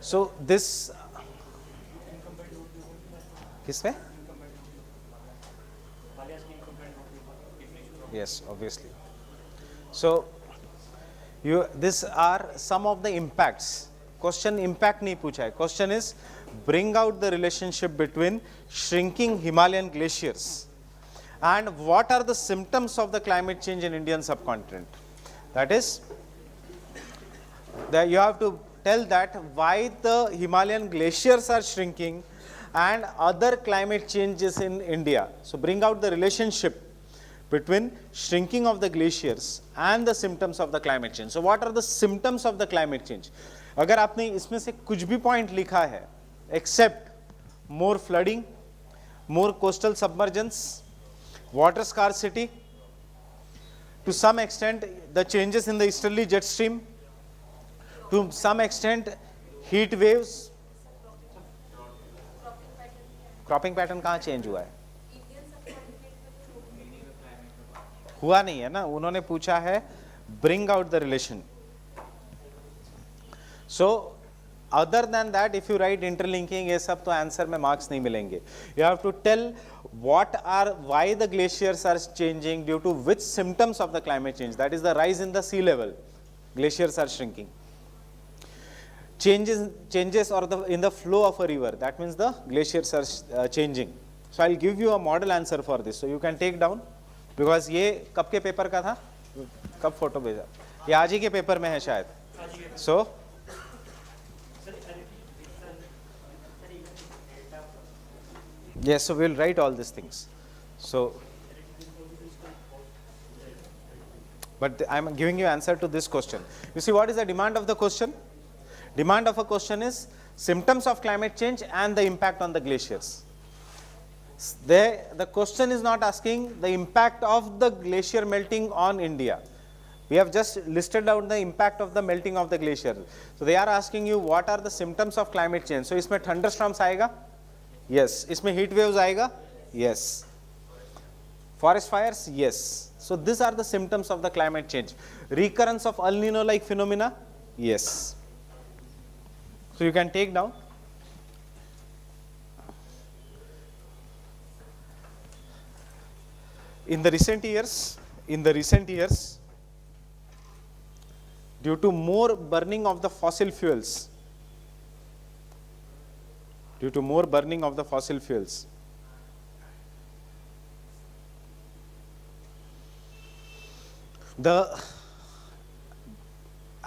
So this किसमें? Yes, obviously. So these are some of the impacts. Question impact नहीं पूछा है. Question is bring out the relationship between shrinking Himalayan glaciers and what are the symptoms of the climate change in Indian subcontinent. That is, that you have to tell that why the Himalayan glaciers are shrinking and other climate changes in India. So bring out the relationship between shrinking of the glaciers and the symptoms of the climate change. So what are the symptoms of the climate change? अगर आपने इसमें से कुछ भी point लिखा है except more flooding, more coastal submergence, water scarcity, to some extent the changes in the easterly jet stream, to some extent heat waves. Cropping pattern कहाँ change हुआ है? हुआ नहीं है ना. उन्होंने पूछा है bring out the relation. So other than that if you write interlinking ये सब तो आंसर में मार्क्स नहीं मिलेंगे. You have to tell what are why the glaciers are changing, due to which symptoms of the climate change. That is the rise in the sea level, glaciers are shrinking. Changes or in the flow of a river, that means the glaciers are changing. So I'll give you a model answer for this, so you can take down, because ये कब के paper का था, कब photo भेजा, ये आज ही के पेपर में है शायद. So yes, so we'll write all these things. So but I'm giving you answer to this question. You see what is the demand of the question? Demand of a question is symptoms of climate change and the impact on the glaciers. The question is not asking the impact of the glacier melting on India. We have just listed out the impact of the melting of the glacier. So they are asking you what are the symptoms of climate change. So इसमें thunderstorms आएगा? Yes. इसमें heat waves आएगा? Yes. Forest fires? Yes. So these are the symptoms of the climate change. Recurrence of El Nino like phenomena? Yes. So you can take down. In the recent years, due to more burning of the fossil fuels,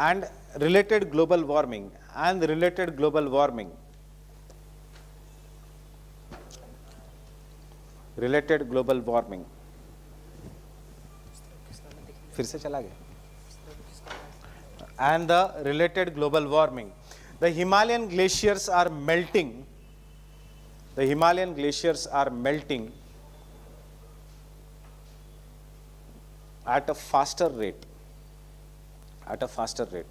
and related global warming, फिर से चला गया, and the related global warming, the Himalayan glaciers are melting. At a faster rate.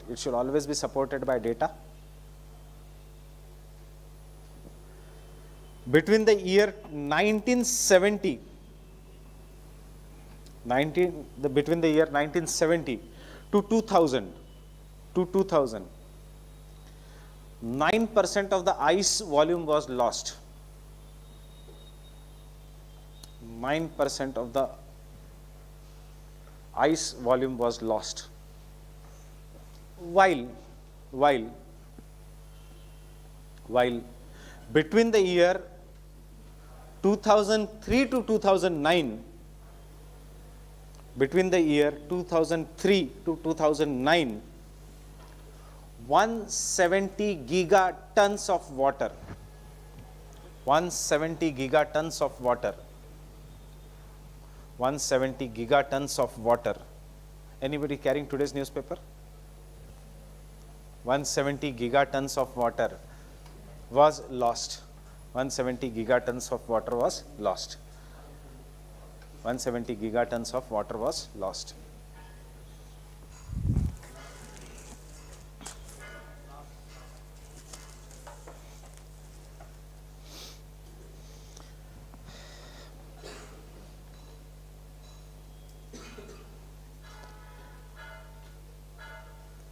It should always be supported by data. Between the year 1970 to 2000, 9% of the ice volume was lost. 9% of the ice volume was lost. While between the year 2003 to 2009, 170 gigatons of water. 170 gigatons of water. Anybody carrying today's newspaper? 170 gigatons of water was lost. 170 gigatons of water was lost. 170 gigatons of water was lost.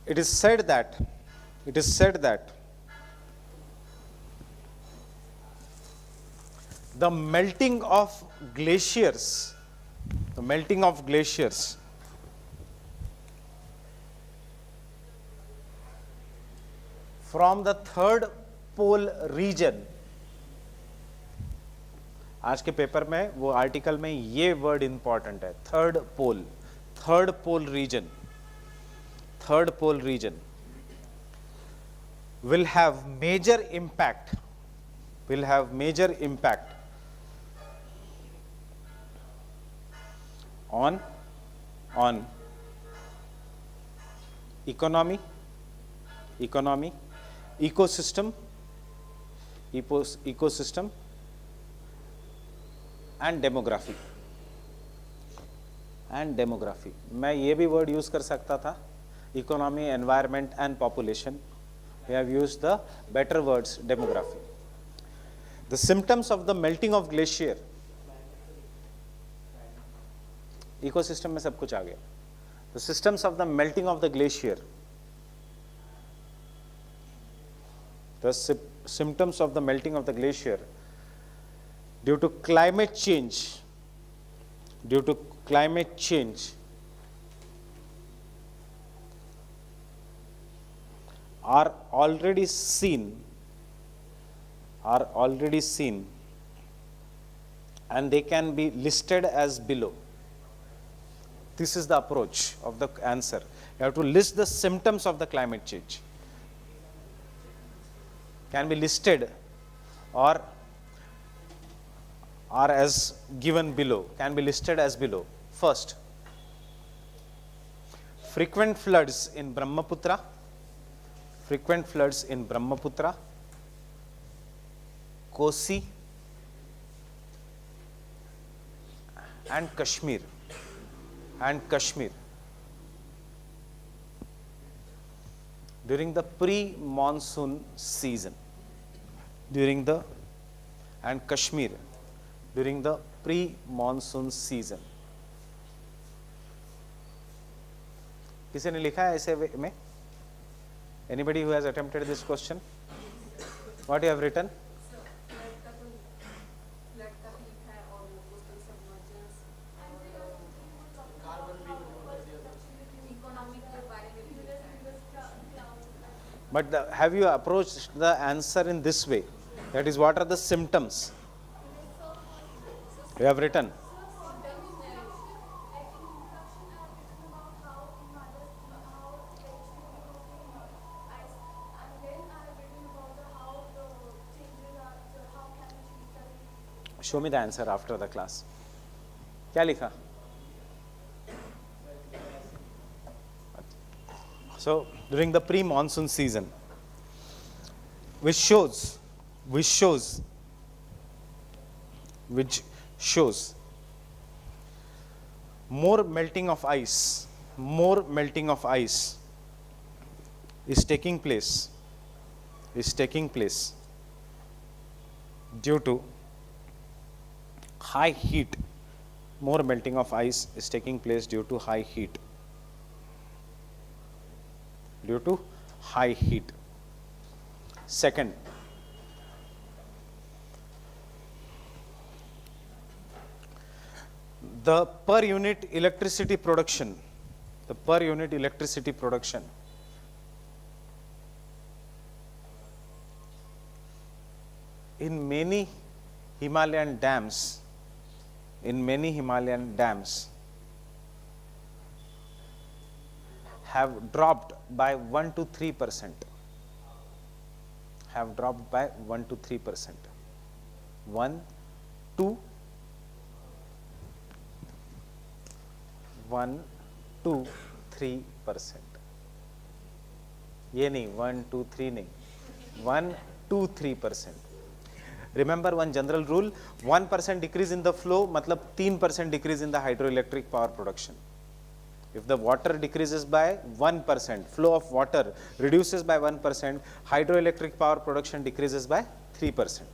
It is said that the melting of glaciers, the melting of glaciers from the third pole region. आज के paper में वो article में ये word important है, third pole region, third pole region will have major impact on economy, ecosystem and demography. मैं ये भी वर्ड यूज कर सकता था, economy, environment and population. We have used the better words, demography. The symptoms of the melting of glacier. Ecosystem में सब कुछ आ गया. The systems of the melting of the glacier. The symptoms of the melting of the glacier due to climate change. Are already seen and they can be listed as below. This is the approach of the answer. You have to list the symptoms of the climate change. Can be listed or are as given below. Can be listed as below. First, frequent floods in Brahmaputra, Kosi and Kashmir. During the pre-monsoon season. Kashmir during the pre-monsoon season. किसी ने लिखा है ऐसे में? Anybody who has attempted this question? What you have written? But have you approached the answer in this way? That is, what are the symptoms? You have written. Show me the answer after the class. क्या लिखा? So during the pre-monsoon season, which shows more melting of ice is taking place due to high heat. More melting of ice is taking place due to high heat. Second, the per unit electricity production in many Himalayan dams have dropped by 1 to 3%. 1 to 3%. ये नहीं 1 2 3 नहीं 1 2 3%. Remember one general rule, 1% decrease in the flow मतलब 3% decrease in the hydroelectric power production. If the water decreases by 1%, flow of water reduces by 1%, hydroelectric power production decreases by 3%.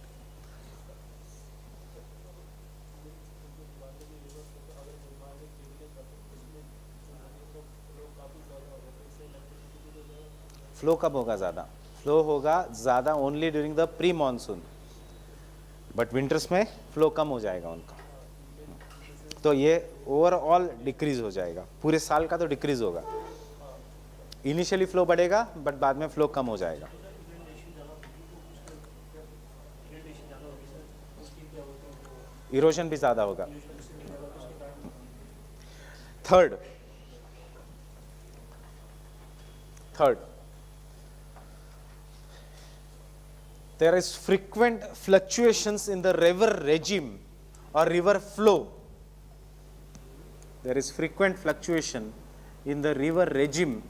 Flow कब होगा ज़्यादा? Flow होगा ज़्यादा only during the pre monsoon. But winters में flow कम हो जाएगा उनका, तो ये ओवरऑल डिक्रीज हो जाएगा, पूरे साल का तो डिक्रीज होगा। इनिशियली फ्लो बढ़ेगा बट बाद में फ्लो कम हो जाएगा। इरोजन भी ज्यादा होगा। Third, there is frequent fluctuations in the river regime or river flow. There is frequent fluctuation in the river regime.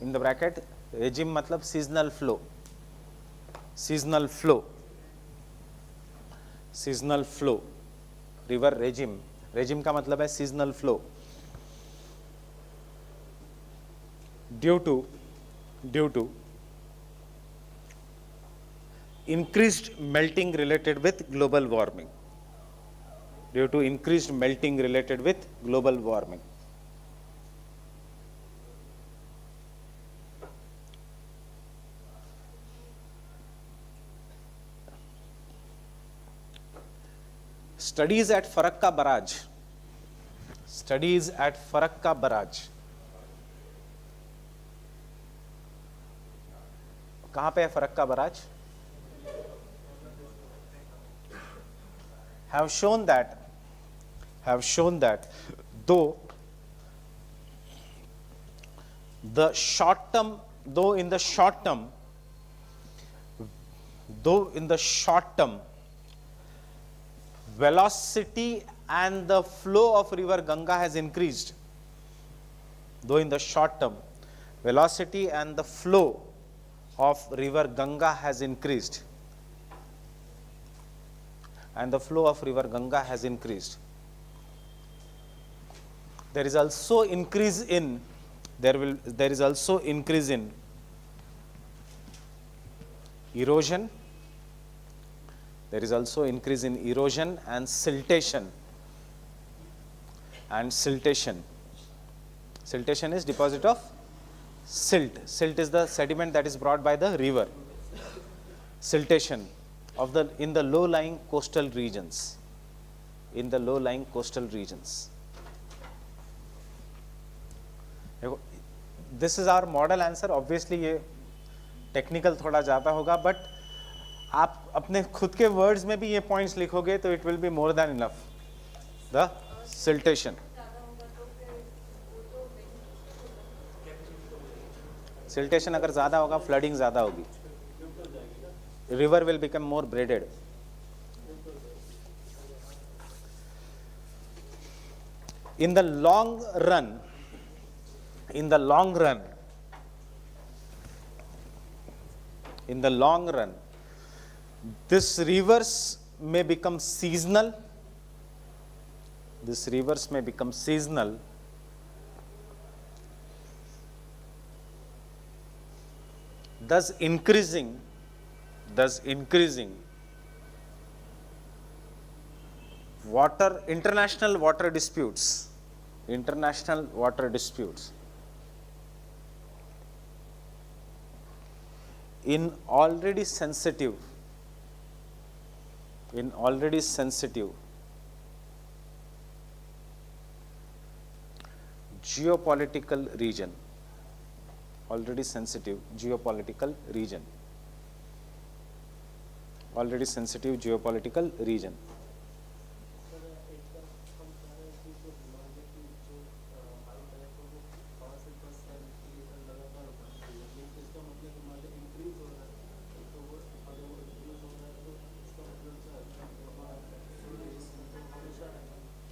In the bracket, regime मतलब seasonal flow. Seasonal flow. Seasonal flow. River regime. Regime का मतलब है seasonal flow. Due to increased melting related with global warming. Due to increased melting related with global warming. Studies at Farakka Barrage. Studies at Farakka Barrage. कहाँ पे है Farakka barrage? have shown that though in the short term velocity and the flow of river Ganga has increased. Though in the short term velocity and the flow of river Ganga has increased, and the flow of river Ganga has increased. There is also increase in erosion. There is also increase in erosion and siltation. Siltation is deposit of silt. Silt is the sediment that is brought by the river. Siltation in the low-lying coastal regions. In the low-lying coastal regions. This is our model answer. Obviously ये technical थोड़ा ज़्यादा होगा, but आप अपने खुद के words में भी ये points लिखोगे तो it will be more than enough. The siltation. Siltation अगर ज़्यादा होगा, flooding ज़्यादा होगी. River will become more braided. In the long run, these rivers may become seasonal. Thus increasing international water disputes. In already sensitive geopolitical region. Already sensitive geopolitical region.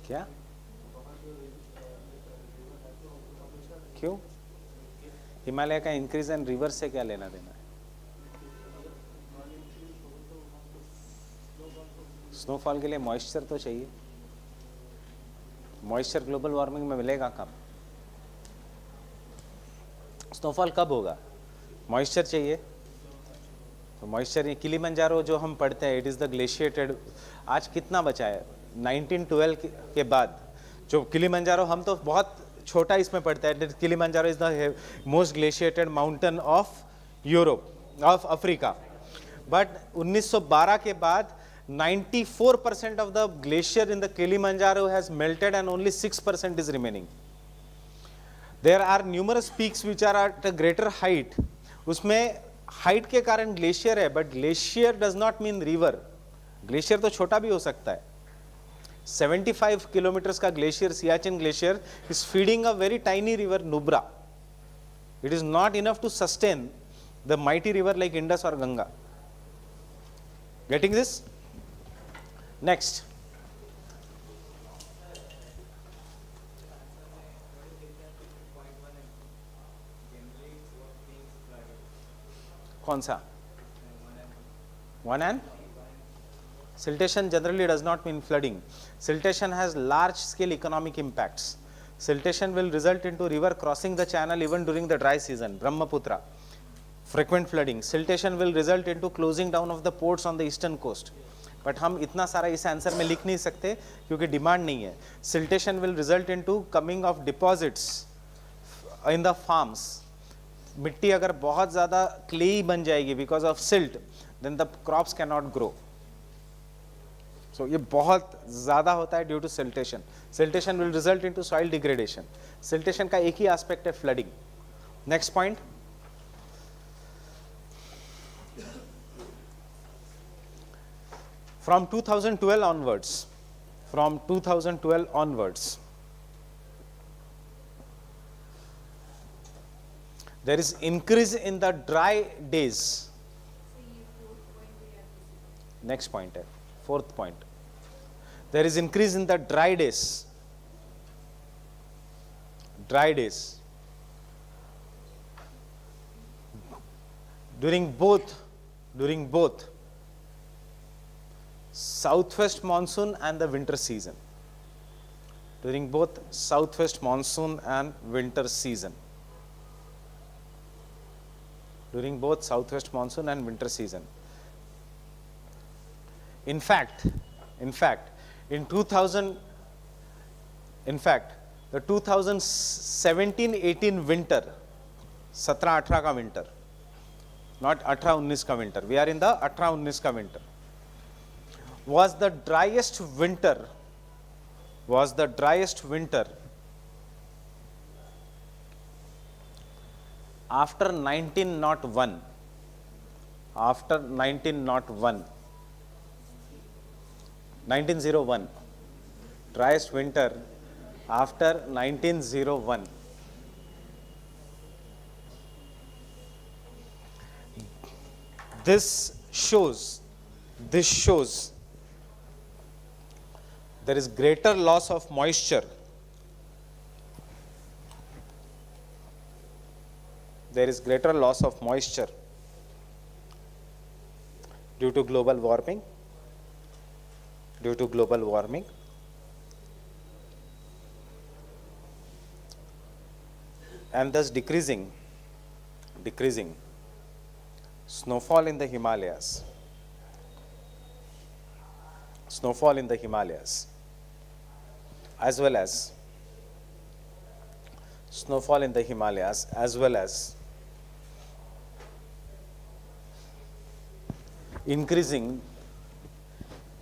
क्या? क्यों? हिमालय का increase and river से क्या लेना देना है? Snowfall के लिए मॉइस्चर तो चाहिए. मॉइस्चर ग्लोबल वार्मिंग में मिलेगा कब? स्नोफॉल कब होगा? मॉइस्चर चाहिए. तो मॉइस्चर, किलिमंजारो जो हम पढ़ते हैं, इट इज़ द ग्लेशिएटेड. आज कितना बचा है? 1912 के बाद जो किलिमंजारो, हम तो बहुत छोटा इसमें पढ़ता है. Kilimanjaro is the most glaciated mountain of Europe, of Africa. but 1912 के बाद 94% of the glacier in the Kilimanjaro has melted and only 6% is remaining. There are numerous peaks which are at a greater height. उसमें height के कारण glacier है, but glacier does not mean river. Glacier तो छोटा भी हो सकता है. 75 kilometers का glacier, Siachen glacier, is feeding a very tiny river, Nubra. It is not enough to sustain the mighty river like Indus or Ganga. Getting this? Next. कौन सा? 1 and? Siltation generally does not mean flooding. Siltation has large scale economic impacts. Siltation will result into river crossing the channel even during the dry season. Brahmaputra. Frequent flooding. Siltation will result into closing down of the ports on the eastern coast. But हम इतना सारा इस answer में लिख नहीं सकते क्योंकि demand नहीं है. Siltation will result into coming of deposits in the farms. मिट्टी अगर बहुत ज़्यादा क्लेई बन जाएगी because of silt, then the crops can not grow. So ये बहुत ज़्यादा होता है due to siltation. Siltation will result into soil degradation. Siltation का एक ही एस्पेक्ट है flooding. Next point. From 2012 onwards, there is increase in the dry days. Next point, fourth point. There is increase in the dry days. Dry days. During both southwest monsoon and the winter season. During both southwest monsoon and winter season. During both southwest monsoon and winter season. In fact, the 2017-18 winter, 17-18 का winter, not 18-19 का winter. We are in the 18-19 का winter. Was the driest winter after 1901. After 1901. 1901. Driest winter after 1901. This shows there is greater loss of moisture. There is greater loss of moisture due to global warming. And thus decreasing snowfall in the Himalayas. As well as snowfall in the Himalayas, as well as increasing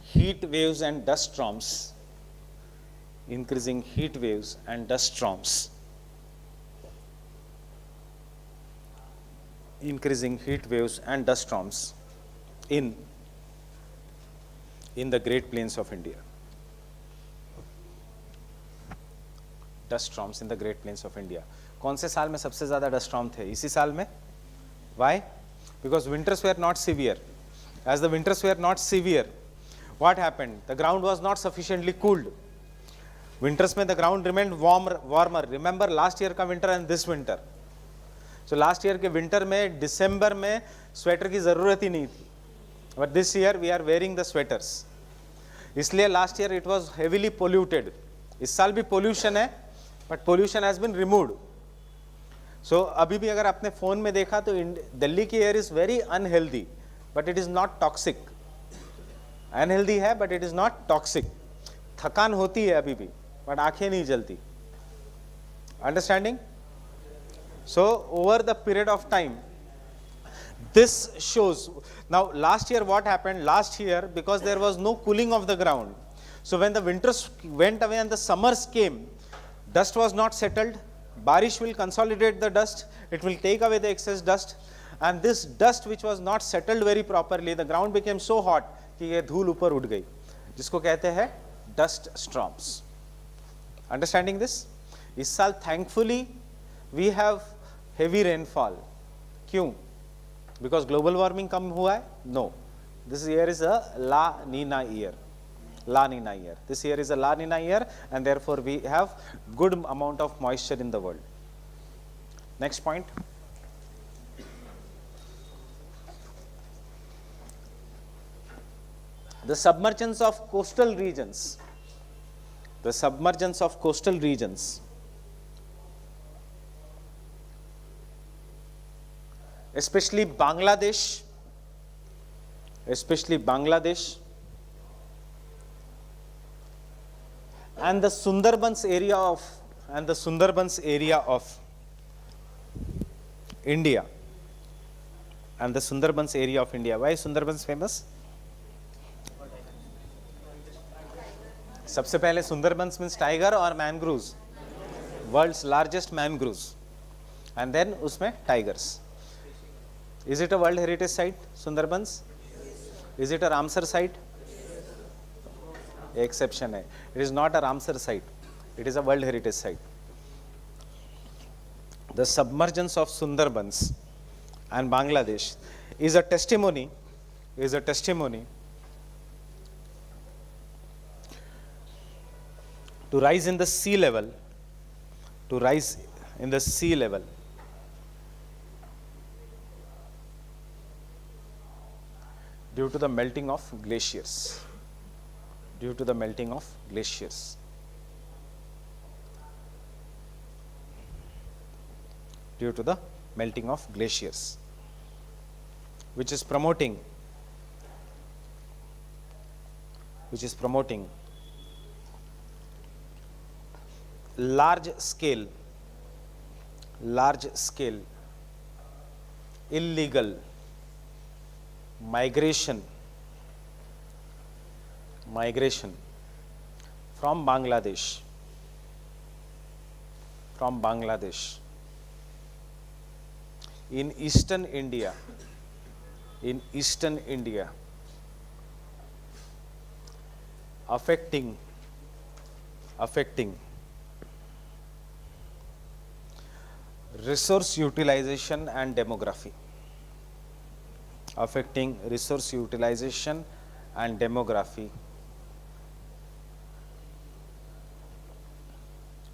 heat waves and dust storms. Increasing heat waves and dust storms. Increasing heat waves and dust storms in the Great Plains of India. Dust storms in the Great Plains of India. कौन से साल में सबसे ज़्यादा dust storm थे? इसी साल में? Why? Because winters were not severe. As the winters were not severe, what happened? The ground was not sufficiently cooled. Winters में the ground remained warmer. Remember last year का winter and this winter. So last year के winter में December में sweater की ज़रूरत ही नहीं थी. But this year we are wearing the sweaters. इसलिए last year it was heavily polluted. इस साल भी pollution है, but pollution has been removed. So अभी भी अगर आपने phone में देखा तो दिल्ली की air is very unhealthy, but it is not toxic. Unhealthy है, but it is not toxic. थकान होती है अभी भी, but आँखें नहीं जलती. Understanding? So over the period of time, This shows, now last year what happened? Last year, because there was no cooling of the ground, so when the winters went away and the summers came, dust was not settled. Barish will consolidate the dust, it will take away the excess dust, and this dust which was not settled very properly, the ground became so hot कि ये धूल ऊपर उड़ गई, जिसको कहते हैं dust storms. Understanding this? इस साल thankfully we have heavy rainfall. क्यों? Because global warming कम हुआ है? No. This year is a La Nina year. La Nina year. This year is a La Nina year, and therefore we have good amount of moisture in the world. Next point. The submergence of coastal regions. The submergence of coastal regions. Especially Bangladesh, and the Sundarbans area of India, and the Sundarbans area of India. Why is Sundarbans famous? सबसे पहले Sundarbans means tiger or mangroves, world's largest mangroves, and then उसमें tigers. Is it a World Heritage Site, Sundarbans? Is it a Ramsar site? Exception है. It is not a Ramsar site. It is a World Heritage Site. The submergence of Sundarbans and Bangladesh is a testimony to rise in the sea level, due to the melting of glaciers. Due to the melting of glaciers. Due to the melting of glaciers, which is promoting large scale illegal migration from Bangladesh in eastern India, affecting resource utilization and demography. Affecting resource utilization and demography.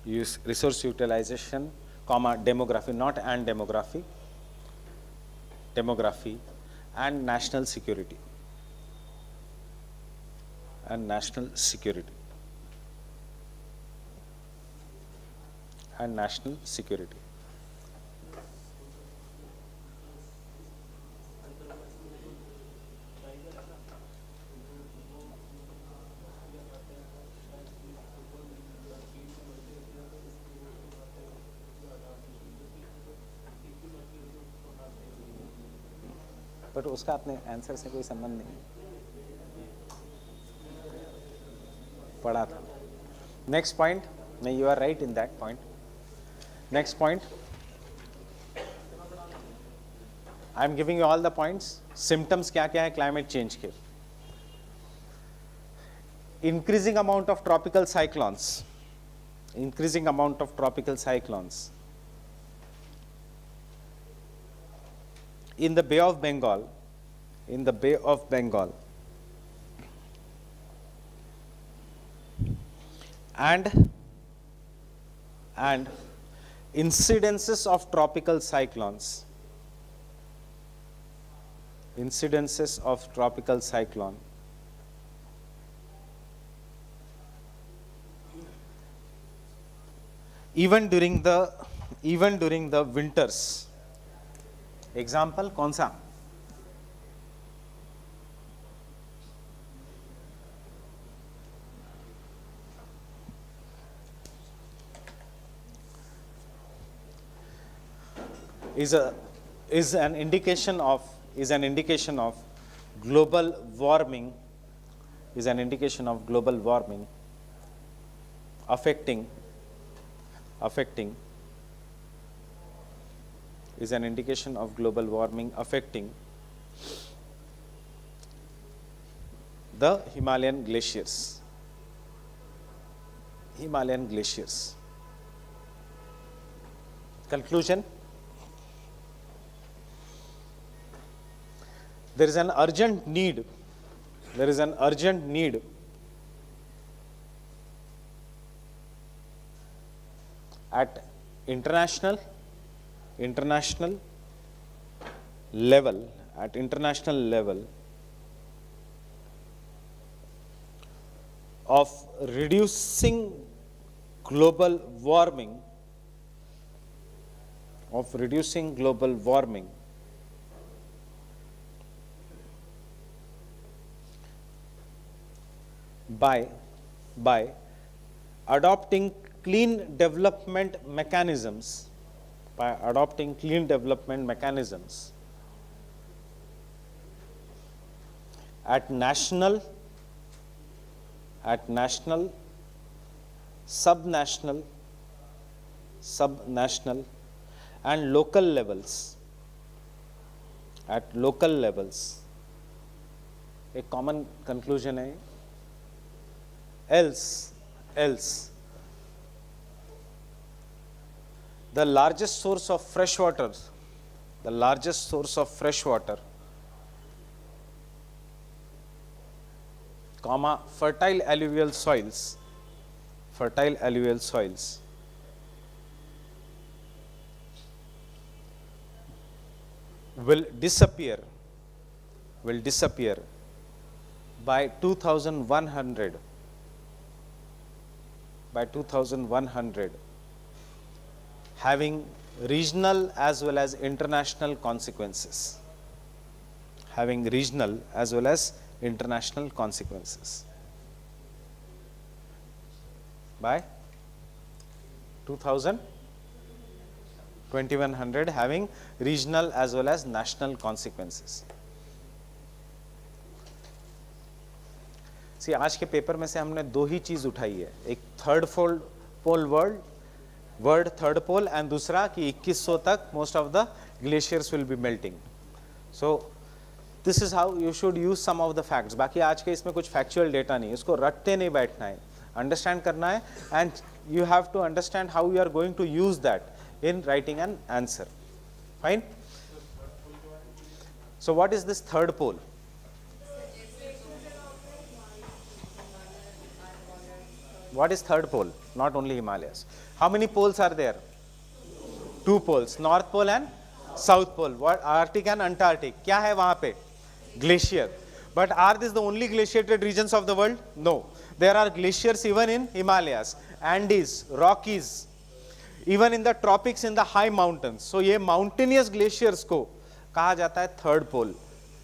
Use resource utilization, comma, demography, not and demography, demography, and national security. And national security. And national security. But उसका अपने answer से कोई संबंध नहीं पढ़ा था. Next point, नहीं, you are right in that point. Next point, I am giving you all the points. Symptoms क्या क्या है क्लाइमेट चेंज के. Increasing amount of tropical cyclones, in the Bay of Bengal, and incidences of tropical cyclones, even during the winters. Example कौन सा? is an indication of global warming, affecting the Himalayan glaciers. Conclusion: there is an urgent need at international level of reducing global warming by adopting clean development mechanisms at national, subnational and local levels. एक common conclusion है, else the largest source of fresh water, fertile alluvial soils will disappear by 2100, having regional as well as international consequences. By 2100 having regional as well as national consequences. See, आज के paper में से हमने दो ही चीज उठाई है, एक third pole world third pole and दूसरा कि 2100 तक most of the glaciers will be melting. So this is how you should use some of the facts. बाकी आज के इसमें कुछ फैक्चुअल डेटा नहीं, इसको रटते नहीं बैठना है, अंडरस्टैंड करना है and you have to understand how you are going to use that in writing an answer. Fine? So what is this third pole? What is third pole? Not only Himalayas. How many poles are there? Two poles, North Pole and South Pole. What? Arctic and Antarctic. क्या है वहाँ पे? Glacier. But are these the only glaciated regions of the world? No. There are glaciers even in Himalayas, Andes, Rockies, even in the tropics in the high mountains. So ये mountainous glaciers को कहा जाता है third pole.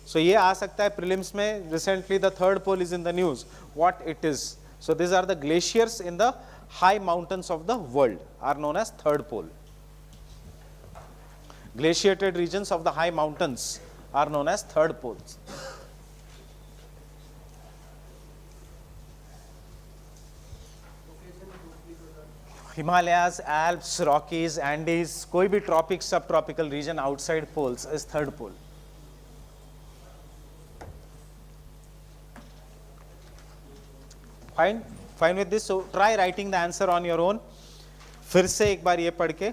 So ये आ सकता है prelims में. Recently the third pole is in the news. What it is? So these are the glaciers in the high mountains of the world are known as third pole. Glaciated regions of the high mountains are known as third poles. Himalayas, Alps, Rockies, Andes, कोई भी tropic, subtropical region outside poles is third pole. Fine? Fine with this? So try writing the answer on your own. फिर से एक बार ये पढ़ के.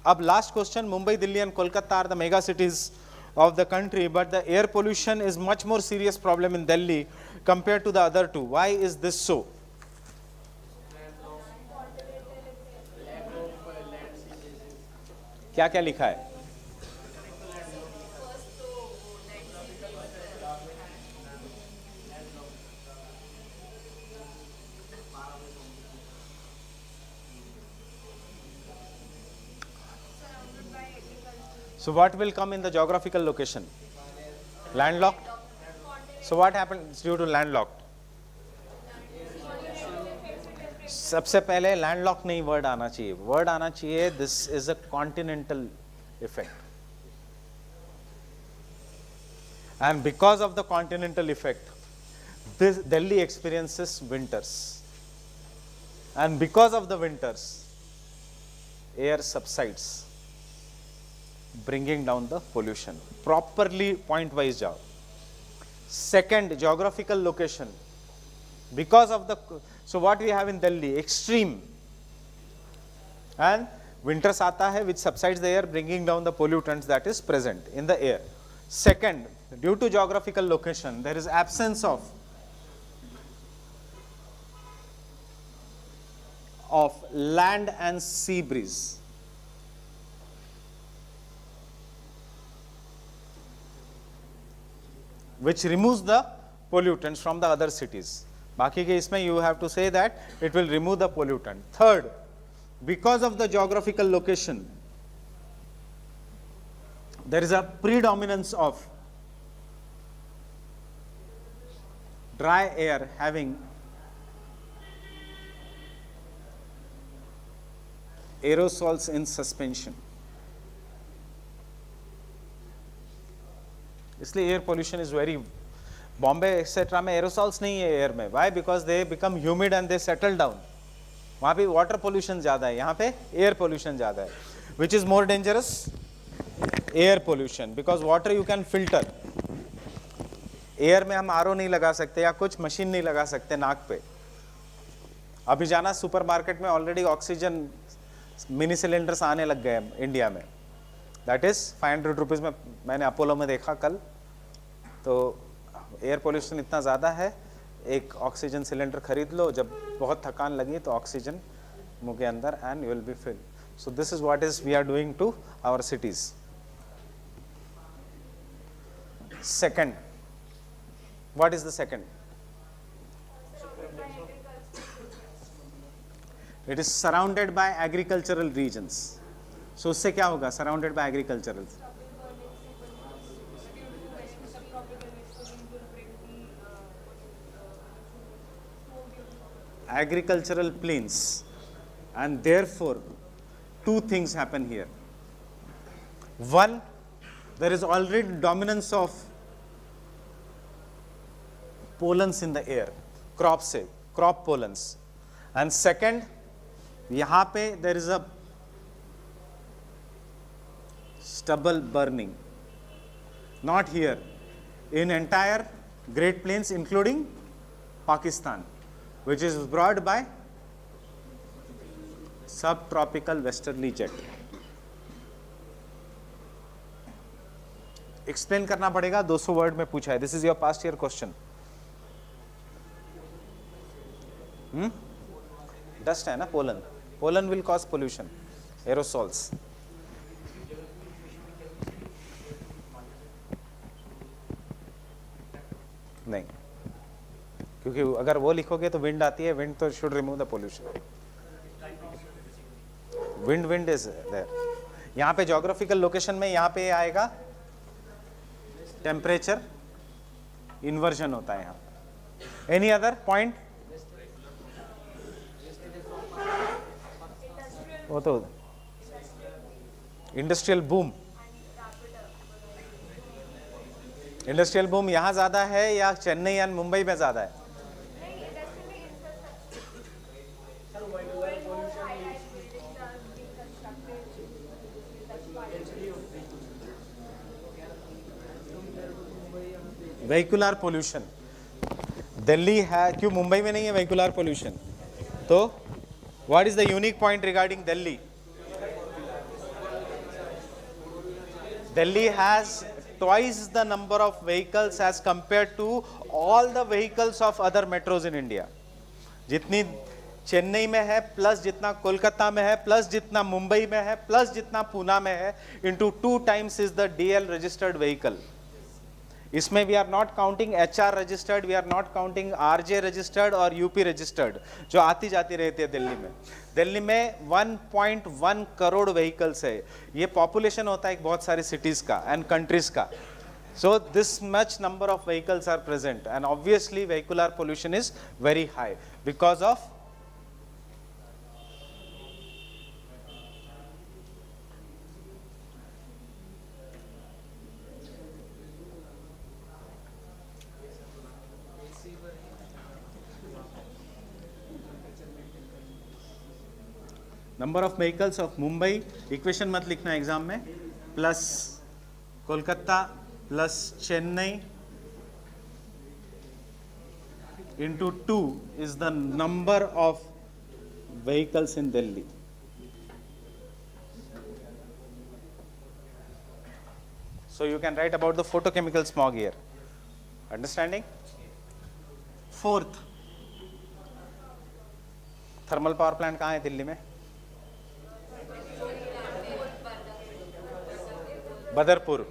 अब last question, Mumbai, Delhi and Kolkata are the mega cities of the country, but the air pollution is much more serious problem in Delhi compared to the other two. Why is this so? क्या क्या लिखा है? So what will come in the geographical location? Landlocked. So what happens due to landlocked? सबसे पहले landlocked नहीं word आना चाहिए. Word आना चाहिए this is a continental effect. And because of the continental effect, this Delhi experiences winters. And because of the winters, air subsides, bringing down the pollution. Properly point wise jao. Second, geographical location. Because of the, so what we have in Delhi, extreme. And winters aata hai which subsides the air, bringing down the pollutants that is present in the air. Second, due to geographical location, there is absence of land and sea breeze. Which removes the pollutants from the other cities. Baki ke isme you have to say that it will remove the pollutant. Third, because of the geographical location, there is a predominance of dry air having aerosols in suspension. इसलिए air pollution is very, Bombay etcetera में aerosols नहीं है air में. Why? Because they become humid and they settle down. वहाँ पे water pollution ज़्यादा है, यहाँ पे एयर पोल्यूशन ज़्यादा है. Which is more dangerous? Air pollution, because water you can filter. Air में हम आरओ नहीं लगा सकते या कुछ मशीन नहीं लगा सकते नाक पे. अभी जाना सुपरमार्केट में, ऑलरेडी ऑक्सीजन मिनी सिलेंडर्स आने लग गए इंडिया में. दैट इज़ 500 रुपीज़ में. मैंने अपोलो में देखा कल. तो एयर पोल्यूशन इतना ज़्यादा है, एक ऑक्सीजन सिलेंडर खरीद लो, जब बहुत थकान लगी तो ऑक्सीजन मुंह के अंदर and you will be fill. So this is what is we are doing to our cities. Second, what is the second? It is surrounded by agricultural regions. So उससे क्या होगा? Surrounded by agricultural, agricultural plains, and therefore two things happen here. One, there is already dominance of pollens in the air, crop pollens. And second, यहाँ पे there is a stubble burning. Not here, in entire Great Plains including Pakistan, which is brought by subtropical westerly jet. Explain करना पड़ेगा, 200 word में पूछा है. This is your past year question. Dust है ना, pollen. Pollen will cause pollution, aerosols. नहीं, क्योंकि अगर वो लिखोगे तो विंड आती है. विंड तो should remove the pollution. Wind is there. यहाँ पे जोग्राफिकल लोकेशन में यहाँ पे आएगा टेम्परेचर इन्वर्जन होता है यहाँ. Any other point? वो तो इंडस्ट्रियल बूम. इंडस्ट्रियल बूम यहाँ ज्यादा है या चेन्नई या मुंबई में ज्यादा है? वेहिकुलर पोल्यूशन दिल्ली है, क्यों मुंबई में नहीं है वेहिकुलर पोल्यूशन? तो what is the unique point regarding Delhi? Delhi has twice the number of vehicles as compared to all the vehicles of other metros in India. जितनी चेन्नई में है, प्लस जितना कोलकाता में है, प्लस जितना मुंबई में है, प्लस जितना पूना में है, into 2 times is the DL registered vehicle. इसमें we are not counting HR registered, we are not counting RJ registered और UP रजिस्टर्ड जो आती जाती रहती है दिल्ली में. दिल्ली में 1.1 करोड़ व्हीकल्स है. ये पॉपुलेशन होता है बहुत सारी सिटीज का एंड कंट्रीज का. So this much number of vehicles are present and obviously vehicular pollution is very high because of number of vehicles of Mumbai, equation मत लिखना एग्जाम में, plus Kolkata plus Chennai into 2 is the number of vehicles in Delhi. So you can write about the photochemical smog here. Understanding? Fourth, thermal power plant कहाँ है दिल्ली में? बदरपुर.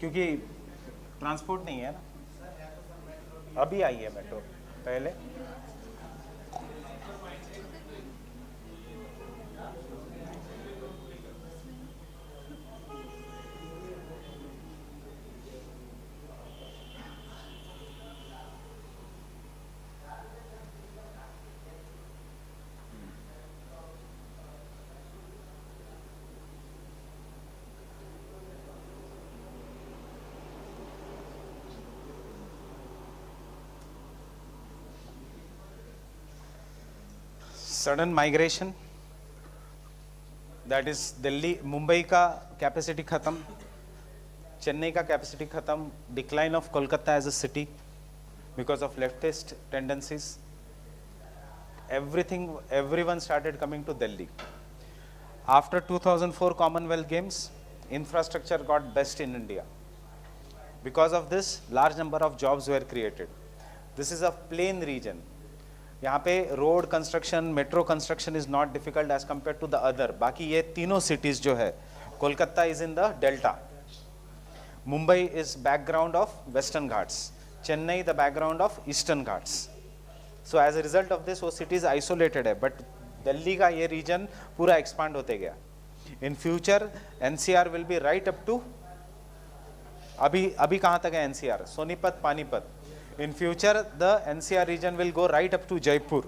क्योंकि transport नहीं है ना, अभी आई है मेट्रो पहले. Sudden migration, that is Delhi Mumbai का कैपेसिटी खत्म, चेन्नई का कैपेसिटी खत्म, decline of Kolkata as a city because of leftist tendencies, everyone started coming to Delhi. After 2004 Commonwealth Games, infrastructure got best in India. Because of this, large number of jobs were created. This is a plain region. यहाँ पे road construction, metro construction is not difficult as compare to the other. बाकी ये तीनों cities जो है, Kolkata is in the delta, Mumbai is background of Western Ghats, Chennai the background of Eastern Ghats. So as a result of this वो cities isolated है, but Delhi का ये region पूरा एक्सपांड होते गया. In future NCR will be right up to, अभी कहाँ तक है NCR? Sonipat, Panipat. In future, the NCR region will go right up to Jaipur.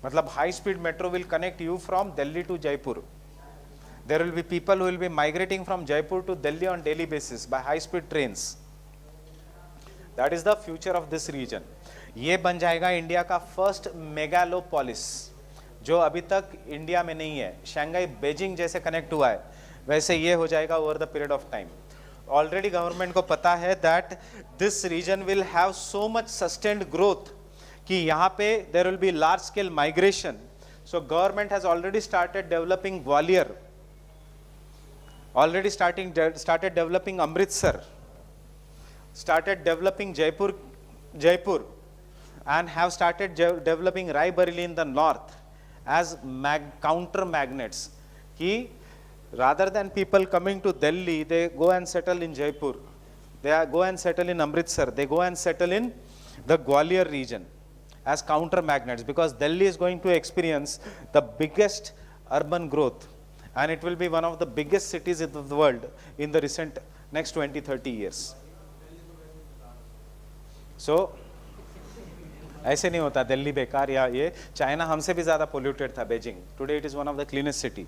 मतलब high speed metro will connect you from Delhi to Jaipur. There will be people who will be migrating from Jaipur to Delhi on daily basis by high speed trains. That is the future of this region. ये बन जाएगा India का first megalopolis, जो अभी तक India में नहीं है. शंघाई बीजिंग जैसे कनेक्ट हुआ है, वैसे ये हो जाएगा over the period of time. Already government को पता है that this region will have so much sustained growth कि यहाँ पे there will be large scale migration. So government has already started developing Gwalior, already started developing Amritsar, started developing Jaipur, and have started developing Raebareli in the north as counter magnets. कि rather than people coming to Delhi, they go and settle in Jaipur, they go and settle in Amritsar, they go and settle in the Gwalior region as counter magnets, because Delhi is going to experience the biggest urban growth, and it will be one of the biggest cities in the world in the recent next 20-30 years. So ऐसे नहीं होता दिल्ली बेकार या ये. China हमसे भी ज़्यादा polluted था, Beijing. Today it is one of the cleanest city.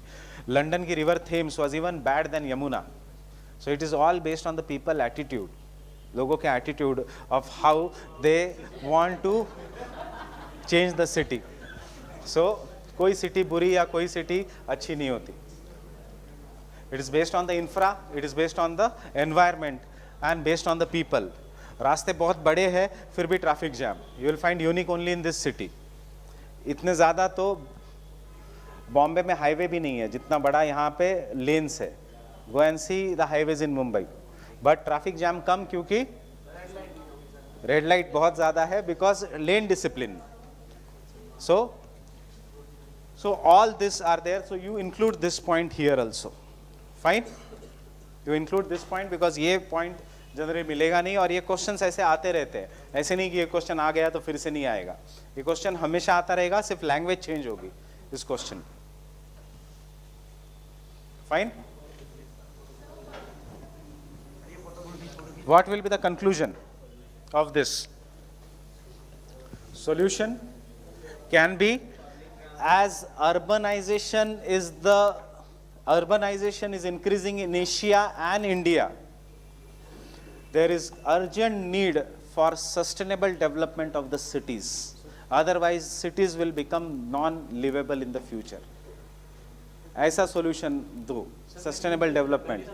London की river Thames was even bad then Yamuna. So it is all based on the people attitude, लोगों के attitude of how they want to change the city. So कोई city बुरी या कोई city अच्छी नहीं होती. It is based on the infra, it is based on the environment and based on the people. रास्ते बहुत बड़े हैं फिर भी traffic jam, you will find unique only in this city. इतने ज़्यादा तो बॉम्बे में हाईवे भी नहीं है जितना बड़ा यहाँ पे लेन्स है. Go and see the highways in Mumbai, but traffic jam कम क्योंकि रेड लाइट बहुत ज़्यादा है, because lane discipline. So all this are there, so you include this point here also. Fine, you include this point because ये point generally मिलेगा नहीं, और ये क्वेश्चंस ऐसे आते रहते हैं. ऐसे नहीं कि ये क्वेश्चन आ गया तो फिर से नहीं आएगा. ये क्वेश्चन हमेशा आता रहेगा, सिर्फ लैंग्वेज चेंज होगी इस question. Fine. What will be the conclusion of this? Solution can be, as urbanization is increasing in Asia and India, there is urgent need for sustainable development of the cities. Otherwise, cities will become non-livable in the future. ऐसा solution दो, sustainable development.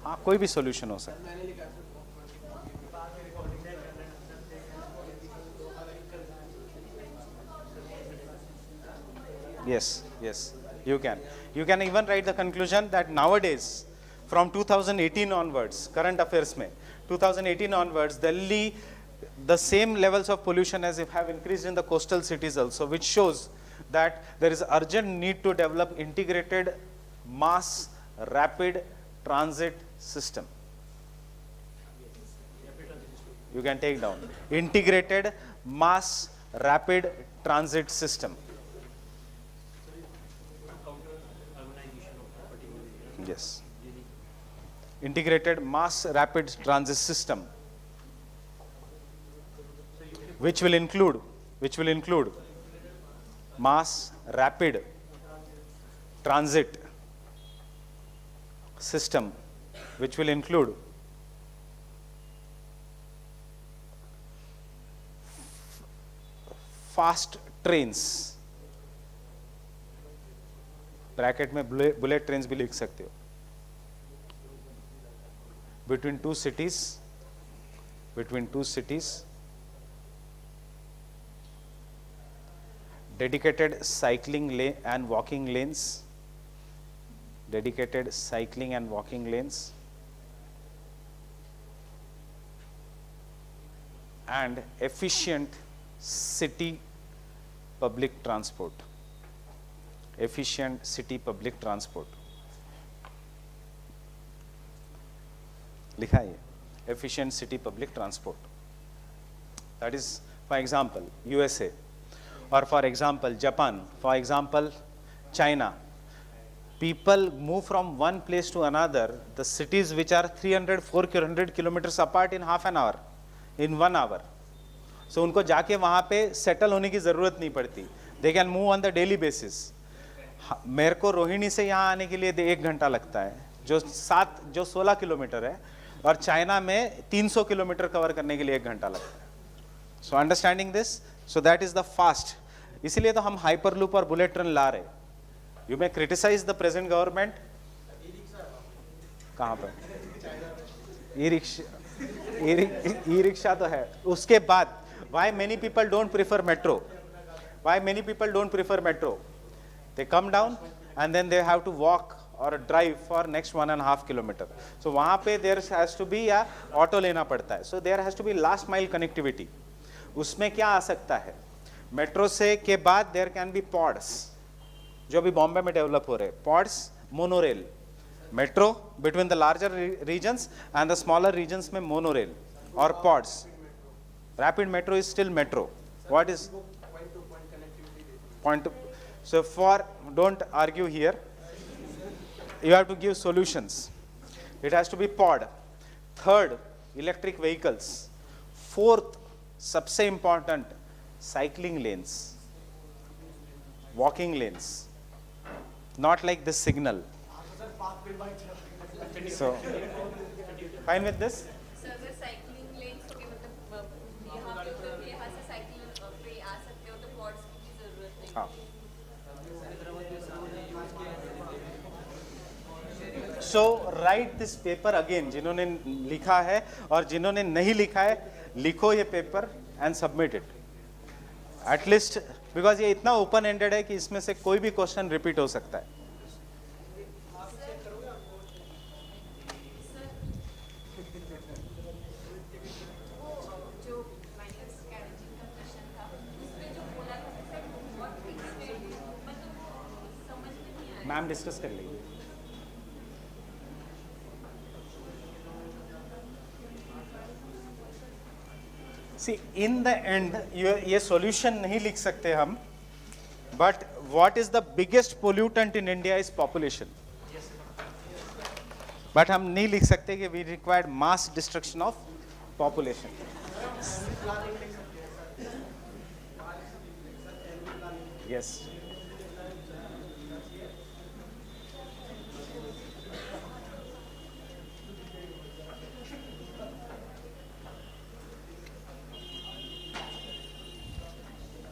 हाँ, कोई भी solution हो सकता है. Yes, yes, you can. You can even write the conclusion that nowadays, from 2018 onwards, current affairs mein, 2018 onwards, Delhi, the same levels of pollution as if have increased in the coastal cities also, which shows that there is urgent need to develop integrated mass rapid transit system. You can take down integrated mass rapid transit system. Yes, integrated mass rapid transit system, which will include mass rapid transit system, which will include fast trains. Bracket में bullet trains भी लिख सकते हो. between two cities, dedicated cycling lane and walking lanes, and efficient city public transport. लिखा है efficient city public transport. That is, for example, USA, or for example, Japan, for example, China. People move from one place to another, the cities which are 300-400 kilometers apart, in half an hour, in 1 hour. So उनको जाके वहाँ पे settle होने की ज़रूरत नहीं पड़ती. They can move on the daily basis. मेरे को रोहिणी से यहाँ आने के लिए 1 घंटा लगता है, जो 16 किलोमीटर है, और चाइना में 300 किलोमीटर कवर करने के लिए 1 घंटा लगता है. So understanding this, so that is the fast. इसीलिए तो हम हाइपरलूप और बुलेट ट्रेन ला रहे. You may criticise the present government. कहाँ पर ई रिक्शा तो है. उसके बाद why many people don't prefer metro? They come down and then they have to walk or drive for next 1.5 kilometer. So वहाँ पे there has to be या auto लेना पड़ता है. So there has to be last mile connectivity. उसमें क्या आ सकता है? मेट्रो से के बाद there can be pods, जो अभी बॉम्बे में डेवलप हो रहे हैं. Pods, monorail, metro between the larger regions and the smaller regions में monorail or pods. Rapid metro is still metro. What is point to? So for, don't argue here. You have to give solutions. It has to be pod. Third, electric vehicles. Fourth, सबसे important, cycling lanes, walking lanes. Not like this signal. So, fine with this? Sir, the cycling lanes, okay, मतलब यहाँ पे तो यहाँ से cycle पे आ सकते हो तो pods की ज़रूरत नहीं. हाँ. So write this paper again. जिन्होंने लिखा है और जिन्होंने नहीं लिखा है, लिखो ये paper and submit it. At least because ये इतना open ended है कि इसमें से कोई भी क्वेश्चन रिपीट हो सकता है. मैम डिस्कस कर लेंगे. See, in the end, ये solution नहीं लिख सकते हम, but what is the biggest pollutant in India is population. But हम नहीं लिख सकते कि we required mass destruction of population. Yes.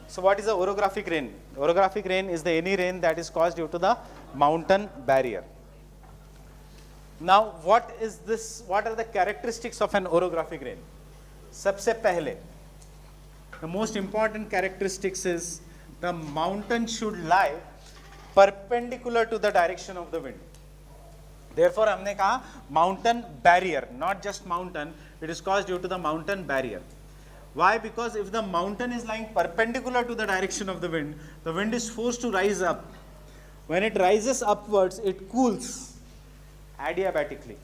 So what is the orographic rain? Orographic rain is the any rain that is caused due to the mountain barrier. Now what is this? What are the characteristics of an orographic rain? सबसे पहले, the most important characteristics is the mountain should lie perpendicular to the direction of the wind. Therefore हमने कहा mountain barrier, not just mountain, it is caused due to the mountain barrier. Why? Because if the mountain is lying perpendicular to the direction of the wind is forced to rise up. When it rises upwards, it cools adiabatically.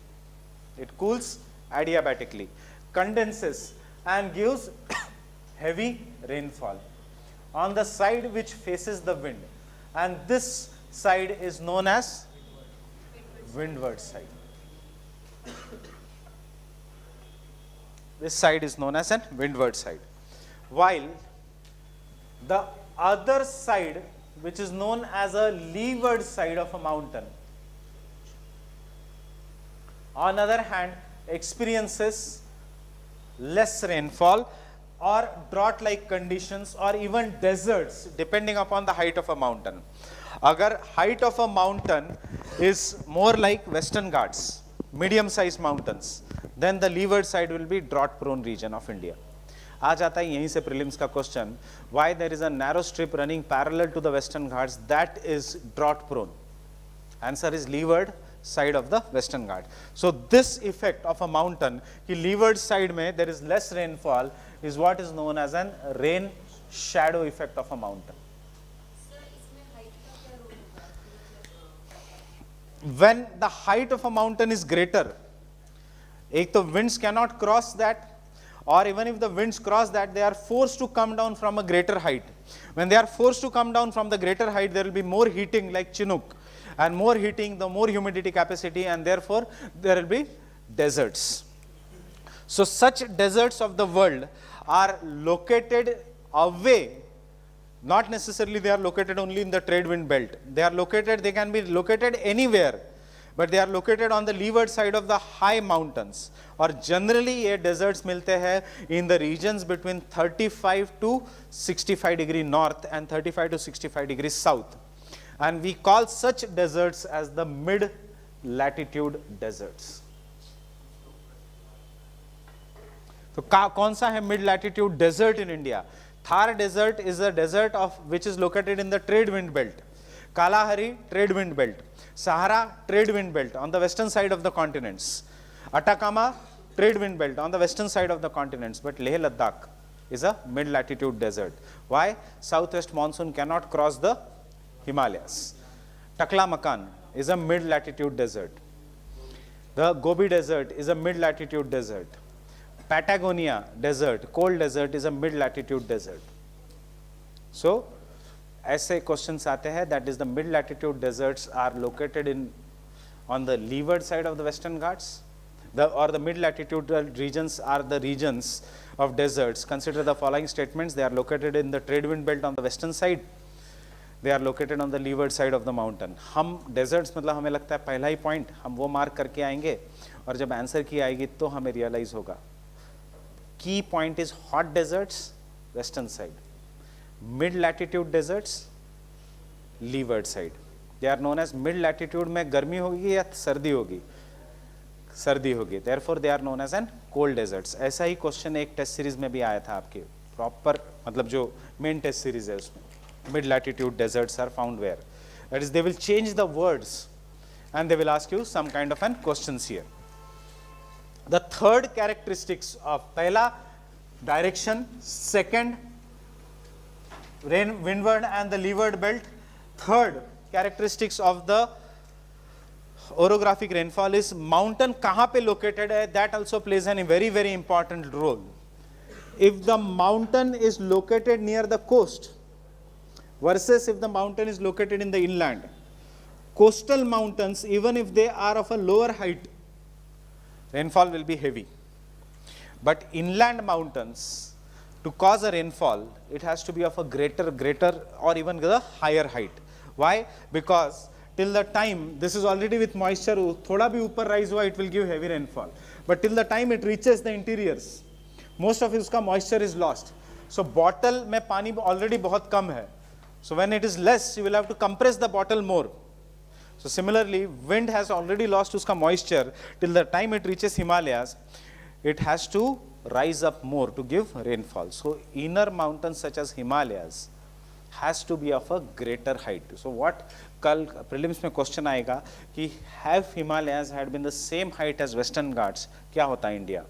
It cools adiabatically, condenses and gives heavy rainfall on the side which faces the wind. And this side is known as windward side. This side is known as an windward side. While the other side, which is known as a leeward side of a mountain, on the other hand, experiences less rainfall or drought-like conditions or even deserts depending upon the height of a mountain. Agar height of a mountain is more like Western Ghats, medium-sized mountains, then the leeward side will be drought-prone region of India. आ जाता है यहीं से prelims का question, why there is a narrow strip running parallel to the Western Ghats that is drought-prone? Answer is leeward side of the Western Ghats. So this effect of a mountain, कि leeward side में there is less rainfall, is what is known as an rain shadow effect of a mountain. Sir इसमें height का क्या role होगा? When the height of a mountain is greater, एक तो winds cannot cross that, or even if the winds cross that, they are forced to come down from a greater height. When they are forced to come down from the greater height, there will be more heating like Chinook, and more heating, the more humidity capacity, and therefore there will be deserts. So such deserts of the world are located away. Not necessarily they are located only in the trade wind belt. They can be located anywhere, but they are located on the leeward side of the high mountains. और generally ये deserts मिलते हैं in the regions between 35 to 65 degree north and 35 to 65 degrees south. And we call such deserts as the mid-latitude deserts. तो कौन सा है mid-latitude desert in India? Thar desert is a desert of which is located in the trade wind belt. Kalahari, trade wind belt. Sahara, trade wind belt on the western side of the continents. Atacama, trade wind belt on the western side of the continents. But Leh Ladakh is a mid-latitude desert. Why? Southwest monsoon cannot cross the Himalayas. Taklamakan is a mid-latitude desert. The Gobi Desert is a mid-latitude desert. Patagonia desert, cold desert, is a mid-latitude desert. So, ऐसे questions आते हैं, that is the mid-latitude deserts are located on the leeward side of the Western Ghats, or the mid-latitude regions are the regions of deserts. Consider the following statements: they are located in the trade wind belt on the western side. They are located on the leeward side of the mountain. हम deserts मतलब हमें लगता है पहला ही point हम वो mark करके आएंगे और जब answer की आएगी तो हमें realize होगा. Key point is hot deserts, western side. Mid-latitude deserts, leeward side. They are known as mid-latitude में गर्मी होगी या सर्दी होगी? सर्दी होगी. Therefore, they are known as an cold deserts. ऐसा ही question एक test series में भी आया था आपके proper मतलब जो main test series है उसमें. Mid-latitude deserts are found where? That is, they will change the words and they will ask you some kind of an questions here. The third characteristics of पहला direction, second windward and the leeward belt. Third characteristics of the orographic rainfall is mountain कहाँ पे located है, that also plays a very very important role. If the mountain is located near the coast, versus if the mountain is located in the inland. Coastal mountains, even if they are of a lower height, rainfall will be heavy. But inland mountains, to cause a rainfall, it has to be of a greater or even the higher height. Why? Because till the time, this is already with moisture, thoda bhi upar rise hua, it will give heavy rainfall. But till the time it reaches the interiors, most of its moisture is lost. So bottle mein pani already bahut kam hai. So when it is less, you will have to compress the bottle more. So similarly, wind has already lost uska moisture. Till the time it reaches Himalayas, it has to rise up more to give rainfall. So inner mountains such as Himalayas has to be of a greater height. So what kal prelims mein question aayega ki have Himalayas had been the same height as Western Ghats, kya hota India?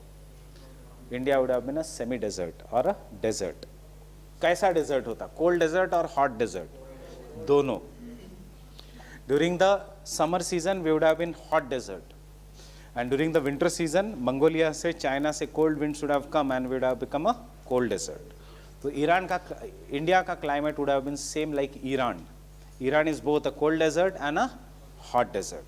India would have been a semi-desert or a desert. Kaisa desert hota? Cold desert or hot desert? Dono. During the summer season, we would have been hot desert. And during the winter season, Mongolia se, China se cold winds would have come and we would have become a cold desert. So India ka climate would have been same like Iran. Iran is both a cold desert and a hot desert.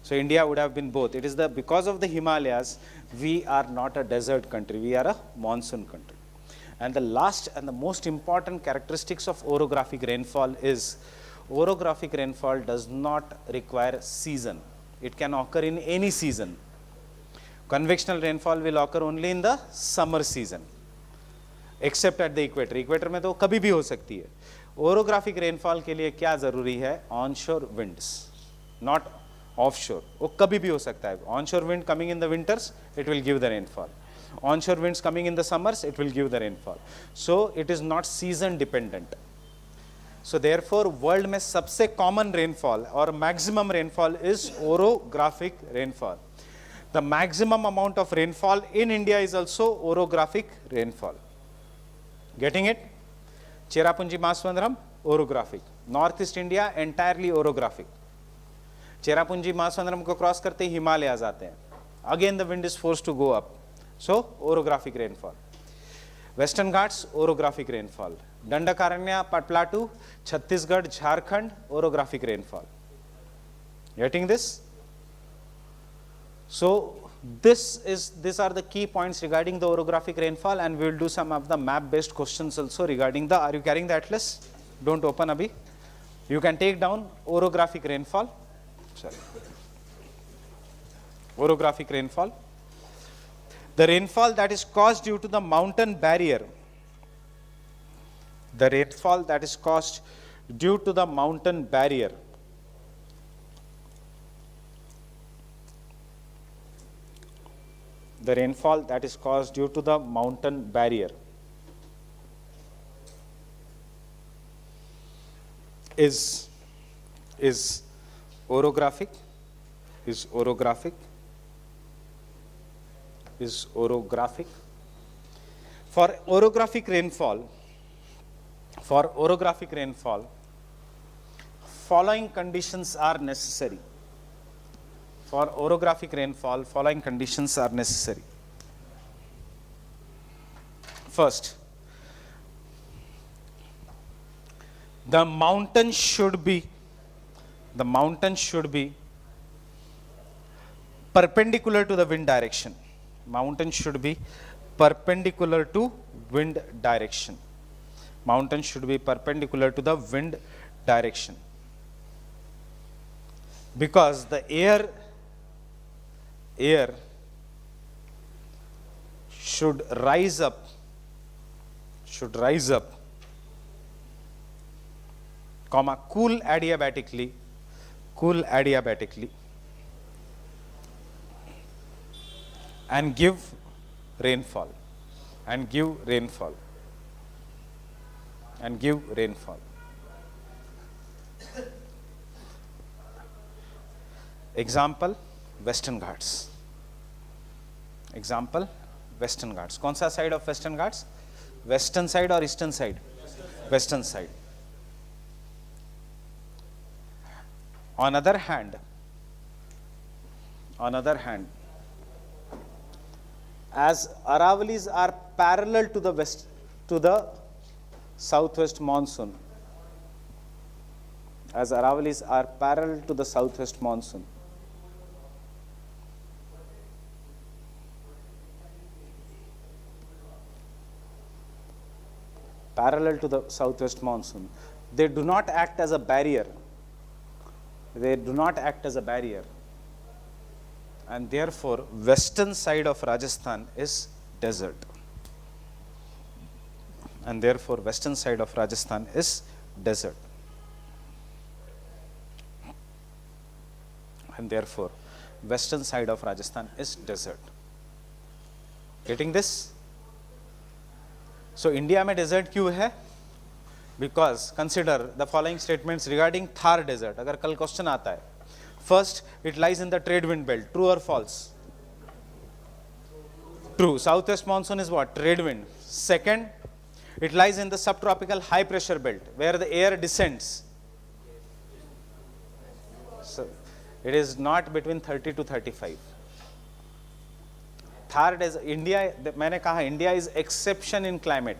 So India would have been both. It is because of the Himalayas, we are not a desert country, we are a monsoon country. And the last and the most important characteristics of orographic rainfall is, orographic rainfall does not require season. It can occur in any season. Convectional rainfall will occur only in the summer season, except at the equator. Equator में तो कभी भी हो सकती है. Orographic rainfall के लिए क्या ज़रूरी है? Onshore winds, not offshore. वो कभी भी हो सकता है. Onshore wind coming in the winters, it will give the rainfall. Onshore winds coming in the summers, it will give the rainfall. So it is not season dependent. So therefore, world में सबसे common rainfall or maximum rainfall is orographic rainfall. The maximum amount of rainfall in India is also orographic rainfall. Getting it? Cherrapunji Maswandaram, orographic. Northeast India, entirely orographic. Cherrapunji Maswandaram को cross करते ही Himalayas आते हैं. Again the wind is forced to go up. So orographic rainfall. Western Ghats, orographic rainfall. Dandakaranya, Plateau, Chhattisgarh, Jharkhand, orographic rainfall. Getting this? So these are the key points regarding the orographic rainfall, and we will do some of the map based questions also regarding the, are you carrying the atlas? Don't open abhi. You can take down orographic rainfall. Sorry. Orographic rainfall. The rainfall that is caused due to the mountain barrier. The rainfall that is caused due to the mountain barrier. The rainfall that is caused due to the mountain barrier is orographic, is orographic. For orographic rainfall, following conditions are necessary. For orographic rainfall, following conditions are necessary. First, the mountain should be perpendicular to the wind direction. Mountain should be perpendicular to wind direction. Mountain should be perpendicular to the wind direction. Because the air should rise up, comma, cool adiabatically, and give rainfall. Example, Western Ghats. कौन सा side of Western Ghats? Western side or eastern side? Western side. On other hand, as Aravalis are parallel to the southwest monsoon, as Aravalis are parallel to the southwest monsoon. Parallel to the southwest monsoon. They do not act as a barrier. They do not act as a barrier. And therefore, western side of Rajasthan is desert. And therefore, western side of Rajasthan is desert. And therefore, western side of Rajasthan is desert. Getting this? So, India में desert क्यों है? Because consider the following statements regarding Thar desert. अगर कल question आता है. First, it lies in the trade wind belt. True or false? True. Southwest monsoon is what? Trade wind. Second, it lies in the subtropical high pressure belt where the air descends. So, it is not between 30 to 35. Thar desert, India, मैंने कहा India is exception in climate.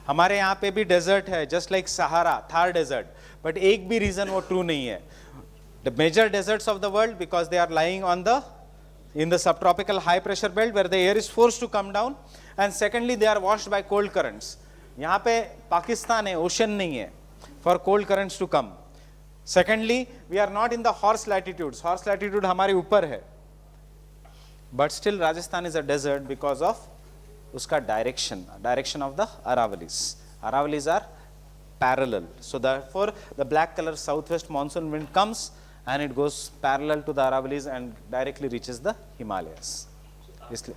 हमारे यहाँ पे भी desert है, just like Sahara, Thar desert. But एक भी reason वो true नहीं है. The major deserts of the world, because they are lying on in the subtropical high pressure belt where the air is forced to come down, and secondly they are washed by cold currents. यहाँ पे पाकिस्तान है, ocean नहीं है for cold currents to come. Secondly, we are not in the horse latitudes. Horse latitude हमारे ऊपर है. But still Rajasthan is a desert because of उसका direction of the Aravalis. Aravalis are parallel. So therefore, the black color southwest monsoon wind comes and it goes parallel to the Aravalis and directly reaches the Himalayas. इसलिए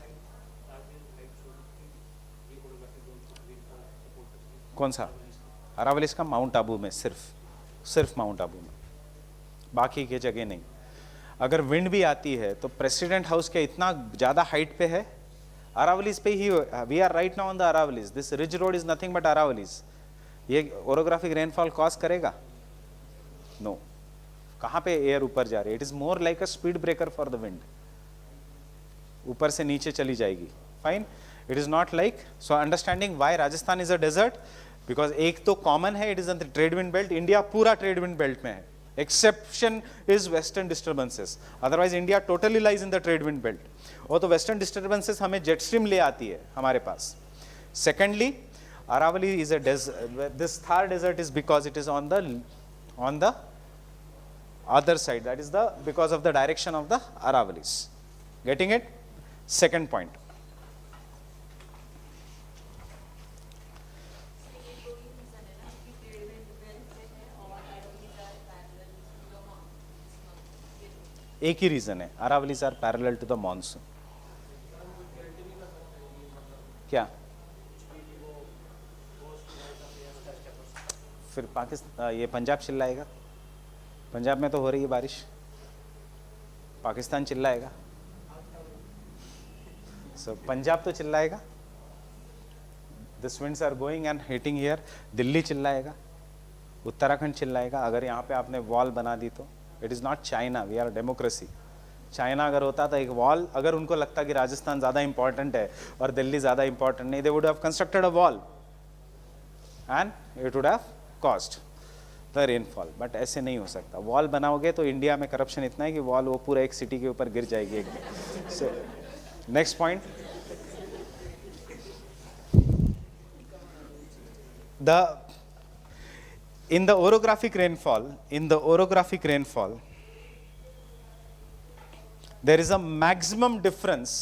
कौन सा? Aravalis का mount Abu में सिर्फ mount Abu में, बाकी की जगह नहीं. अगर विंड भी आती है तो प्रेसिडेंट हाउस के इतना ज़्यादा हाइट पे है, Aravalis पे ही. We are right now on the Aravalis. This ridge road is nothing but Aravalis. ये ओरोग्राफिक रेनफॉल कॉज करेगा? नो. कहाँ पे एयर ऊपर जा रही है? It is more like a speed breaker for the wind. ऊपर से नीचे चली जाएगी. Fine. It is not like. So understanding why Rajasthan is a desert, because एक तो कॉमन है, it is in the trade wind belt. India पूरा trade wind belt में है. Exception is western disturbances. Otherwise, India totally lies in the trade wind belt. और तो western disturbances हमें jet stream ले आती है हमारे पास. Secondly, Aravali is a desert. This Thar desert is because it is on the other side. That is because of the direction of the Aravalis. Getting it? Second point. एक ही reason है, Aravalis are parallel to the monsoon. क्या? फिर पाकिस्तान ये पंजाब चिल्लाएगा. पंजाब में तो हो रही है बारिश, पाकिस्तान चिल्लाएगा. So पंजाब तो चिल्लाएगा. This winds are going and hitting here. Delhi चिल्लाएगा, Uttarakhand चिल्लाएगा. अगर यहाँ पे आपने वॉल बना दी तो. It is not China, we are democracy. China अगर होता तो एक वॉल, अगर उनको लगता कि राजस्थान ज़्यादा इंपॉर्टेंट है और दिल्ली ज़्यादा इंपॉर्टेंट नहीं, they would have constructed a wall and it would have cost the rainfall. But ऐसे नहीं हो सकता. वॉल बनाओगे तो इंडिया में करप्शन इतना है कि वॉल वो पूरा एक सिटी के ऊपर गिर जाएगी एक दिन. Next point. In the orographic rainfall, there is a maximum difference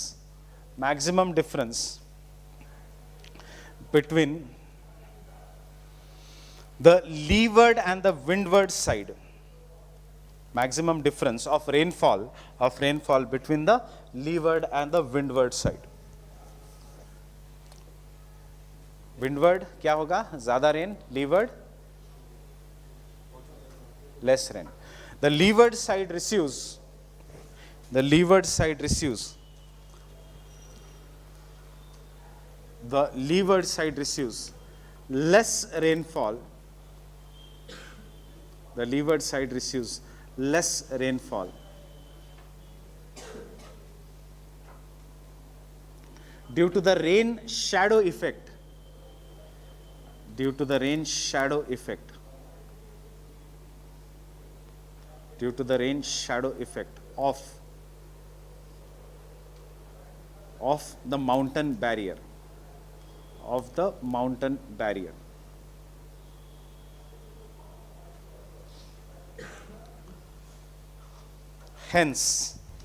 between the leeward and the windward side. Maximum difference of rainfall between the leeward and the windward side. Windward क्या होगा? ज़्यादा rain. leeward less rain. The leeward side receives less rainfall. The leeward side receives less rainfall due to the rain shadow effect. due to the rain shadow effect of the mountain barrier, hence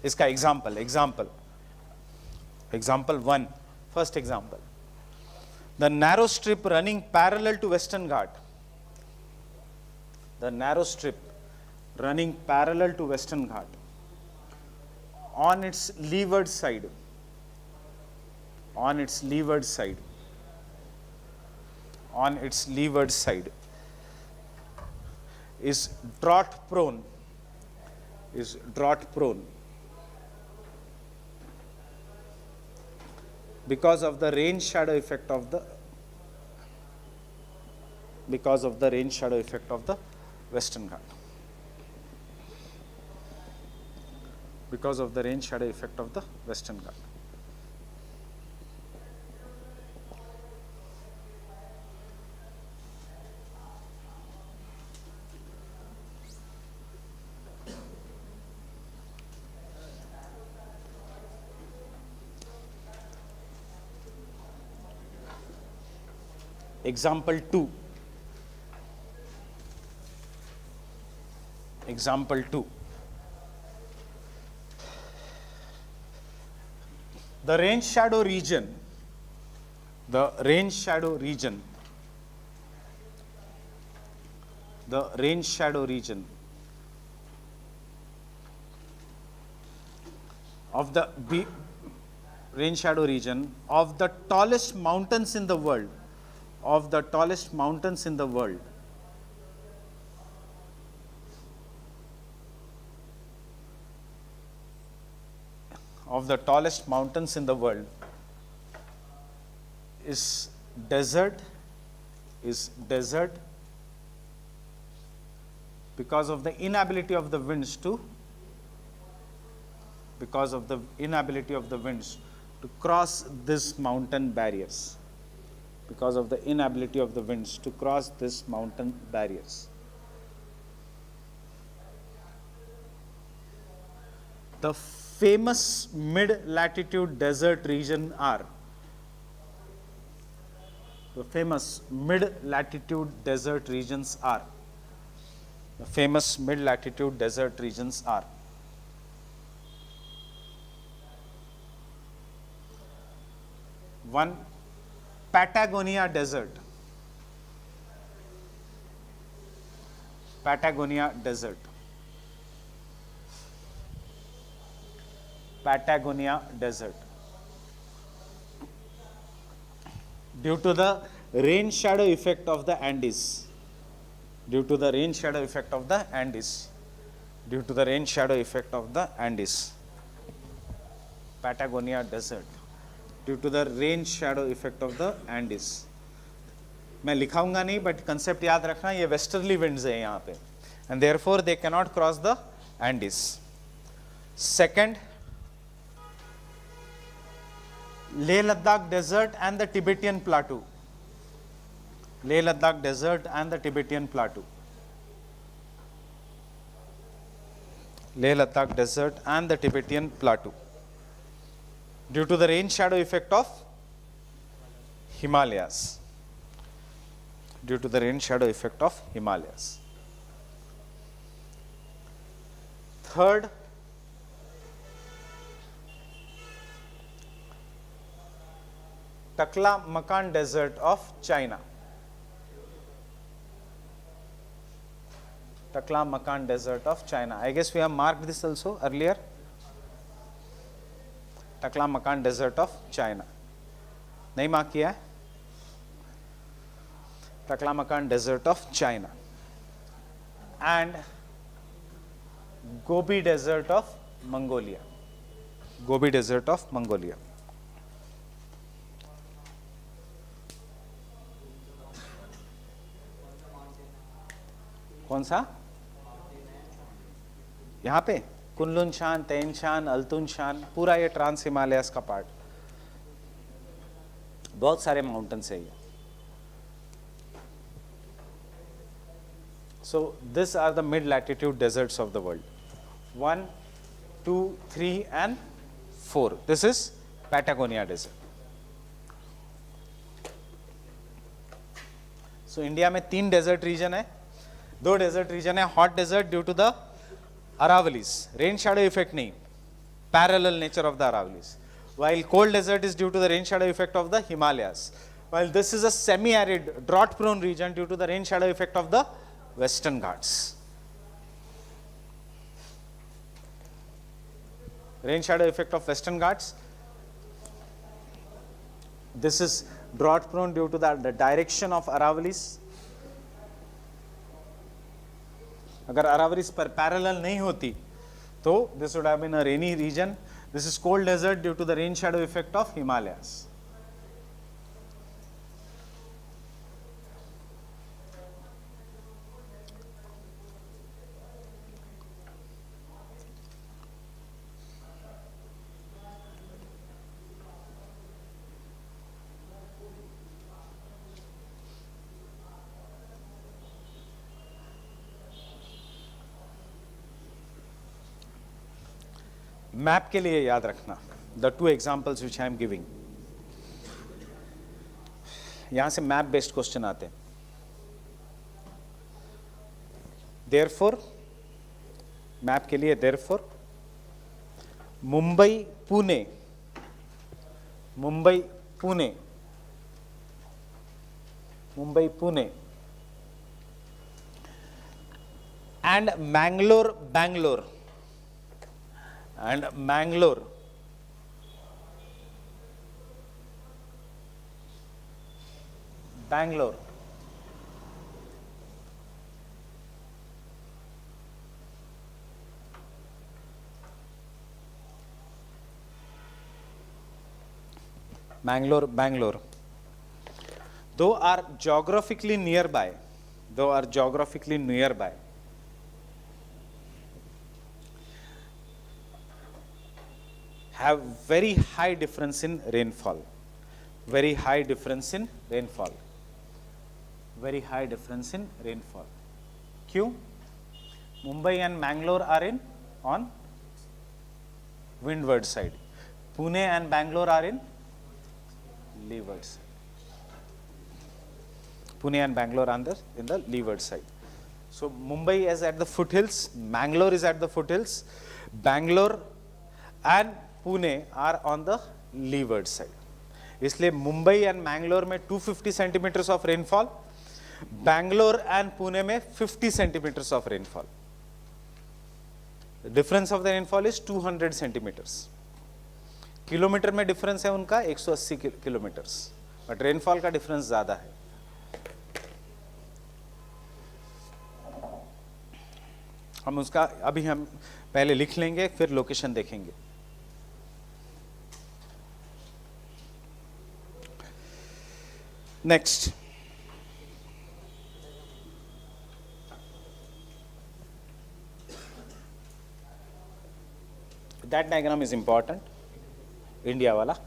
इसका example 1, first example, the narrow strip running parallel to Western Ghat, on its leeward side is drought prone because of the rain shadow effect of the Western Ghat. Example 2. The rain shadow region of the tallest mountains in the world, is desert because of the inability of the winds to cross these mountain barriers. The famous mid-latitude desert region are one, Patagonia Desert. Due to the rain shadow effect of the Andes. Patagonia Desert. Due to the rain shadow effect of the Andes. मैं लिखाऊंगा नहीं, but concept याद रखना, ये westerly winds है यहाँ पे, and therefore they can not cross the Andes. Second, Leh Ladakh Desert and the Tibetan Plateau. Due to the rain shadow effect of Himalayas. Third, Taklamakan Desert of China. I guess we have marked this also earlier. Taklamakan Desert of China. नहीं mark किया है? Taklamakan Desert of China. And Gobi Desert of Mongolia. कौन सा? यहाँ पे Kunlun शान, तैन शान, अल्तुन शान, पूरा ये ट्रांस हिमालयस का पार्ट, बहुत सारे माउंटेन्स है ये. So these are the mid-latitude deserts of the world. 1, 2, 3 and 4. This is Patagonia desert. So India में 3 desert region है, 2 desert region है, hot desert due to the Aravallis, rain shadow effect नहीं, parallel nature of the Aravallis. While cold desert is due to the rain shadow effect of the Himalayas. While this is a semi-arid, drought-prone region due to the rain shadow effect of the Western Ghats. Rain shadow effect of Western Ghats. This is drought prone due to the direction of Aravallis. अगर Aravallis पर parallel नहीं होती तो this would have been a rainy region. This is cold desert due to the rain shadow effect of Himalayas. Map के लिए याद रखना the 2 examples which I am giving. यहां से मैप बेस्ड क्वेश्चन आते हैं. देयरफॉर मैप के लिए therefore Mumbai Pune and Mangalore Bangalore though are geographically nearby, have very high difference in rainfall. क्यों? Mumbai and Mangalore are on windward side. Pune and Bangalore are in leeward side. In the leeward side. So Mumbai is at the foothills, Mangalore is at the foothills, Bangalore and Pune are on the leeward side. इसलिए Mumbai and Mangalore में 250 centimetres of rainfall, Bangalore and Pune में 50 centimetres of rainfall. Difference of the rainfall is 200 centimetres. Kilometre में difference है उनका 180 kilometres, but rainfall का difference ज्यादा है. हम उसका अभी हम पहले लिख लेंगे, फिर लोकेशन देखेंगे. Next, that diagram is important, India wala.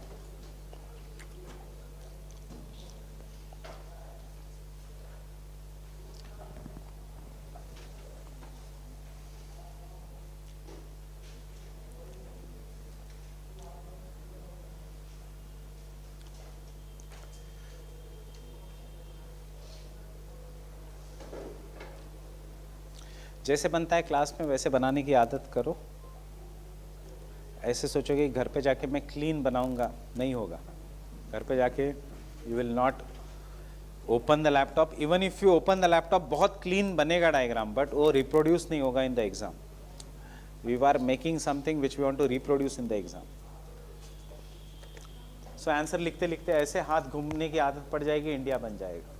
जैसे बनता है क्लास में वैसे बनाने की आदत करो. ऐसे सोचोगे घर पे जाके मैं क्लीन बनाऊंगा, नहीं होगा. घर पे जाके you will not open the laptop. Even if you open the laptop बहुत क्लीन बनेगा डायग्राम, बट वो रिप्रोड्यूस नहीं होगा in the exam. We are making something which we want to reproduce in the exam. So answer लिखते लिखते ऐसे हाथ घूमने की आदत पड़ जाएगी, इंडिया बन जाएगा.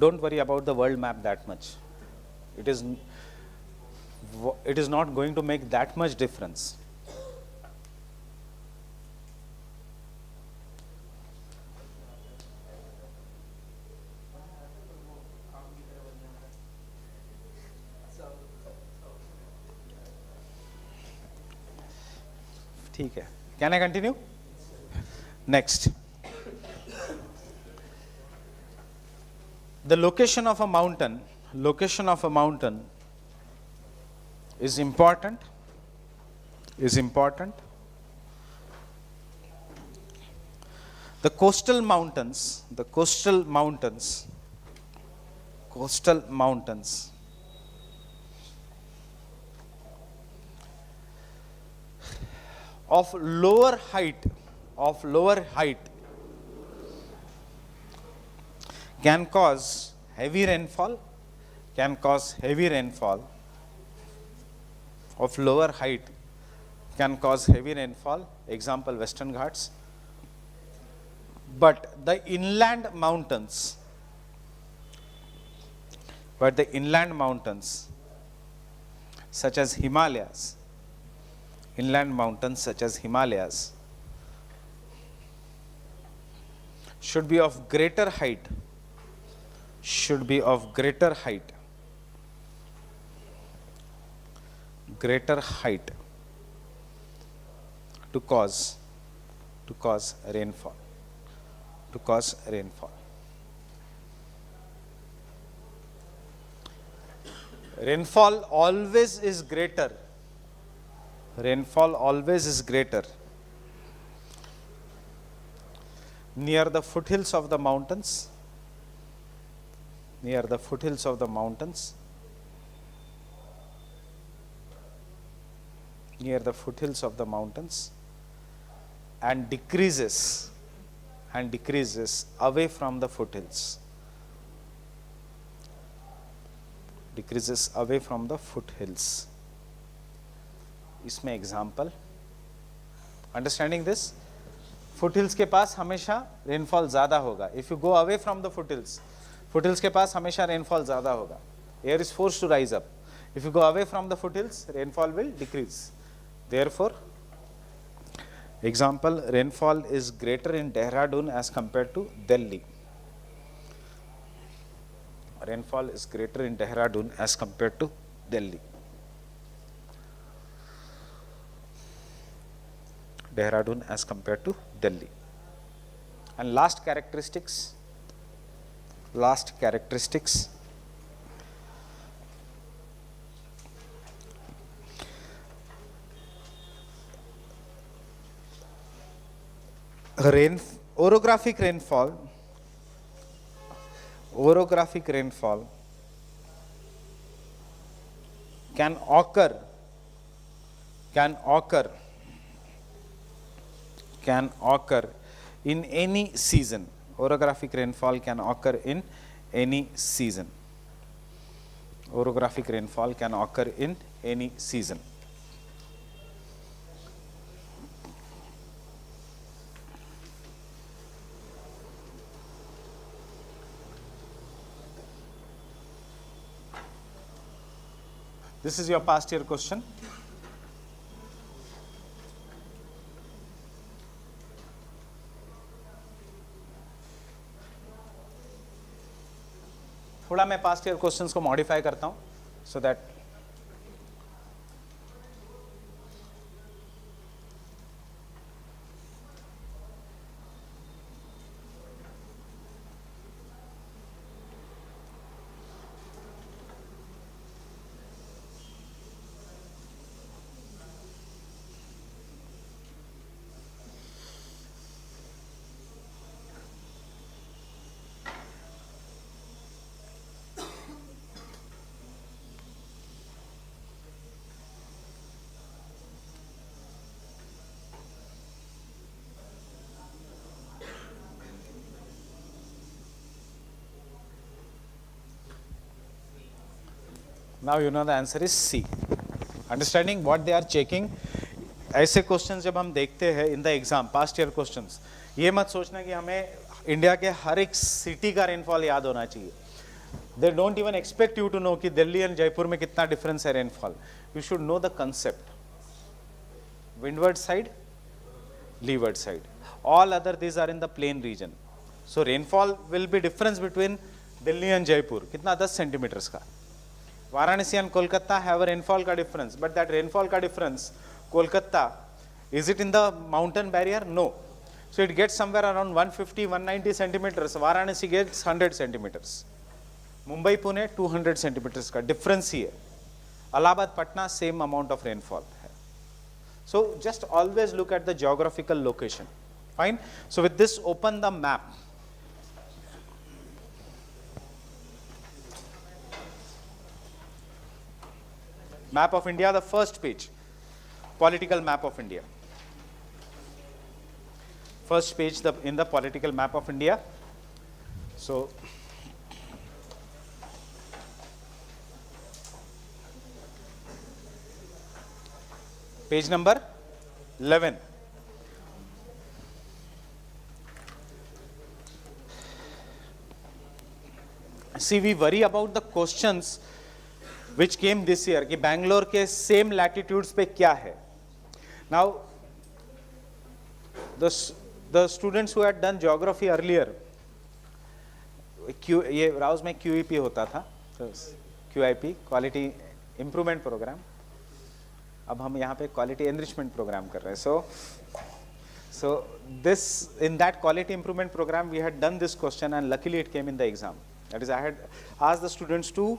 Don't worry about the world map that much. It is not going to make that much difference. ठीक है. Can I continue? Next, the location of a mountain is important. The coastal mountains of lower height can cause heavy rainfall, of lower height can cause heavy rainfall, example Western Ghats. But the inland mountains such as Himalayas should be of greater height to cause rainfall. Rainfall always is greater near the foothills of the mountains, and decreases away from the foothills. इसमें example, understanding this, foothills के पास हमेशा rainfall ज़्यादा होगा. If you go away from the foothills के पास हमेशा rainfall ज़्यादा होगा. Air is force to rise up. If you go away from the foothills, rainfall will decrease. Therefore example, rainfall is greater in Dehradun as compared to Delhi. Rainfall is greater in Dehradun as compared to Delhi. And last characteristics. Orographic rainfall can occur in any season. Orographic rainfall can occur in any season. This is your past year question. थोड़ा मैं past year questions को modify करता हूं so that now you know the answer is C. Understanding what they are checking. ऐसे questions जब हम देखते हैं इन the exam, past year questions, ये मत सोचना कि हमें इंडिया के हर एक सिटी का रेनफॉल याद होना चाहिए. They don't even expect you to know कि दिल्ली एंड जयपुर में कितना डिफरेंस है rainfall. You should know the concept. Windward side, leeward side, all other these are in the plain region. So rainfall will be difference between Delhi and Jaipur. कितना 10 centimetres का. Varanasi and Kolkata have a rainfall का difference, but that rainfall का difference, Kolkata, is it in the mountain barrier? No. So it gets somewhere around 150, 190 centimeters. Varanasi gets 100 centimeters. Mumbai, Pune 200 centimeters का difference ही है. Allahabad, Patna same amount of rainfall है. So just always look at the geographical location. Fine. So with this, open the map. Map of India, the first page. Political map of India. First page in the political map of India. So page number 11. See, we worry about the questions which came this year कि Bangalore के same latitudes पे क्या है. Now the students who had done geography earlier, ये Rouse में QEP होता था, QIP quality improvement programme. अब हम यहाँ पे क्वालिटी एनरिचमेंट प्रोग्राम कर रहे हैं. So this, in that quality improvement program, we had done this question and luckily it came in the exam. That is, I had asked the students to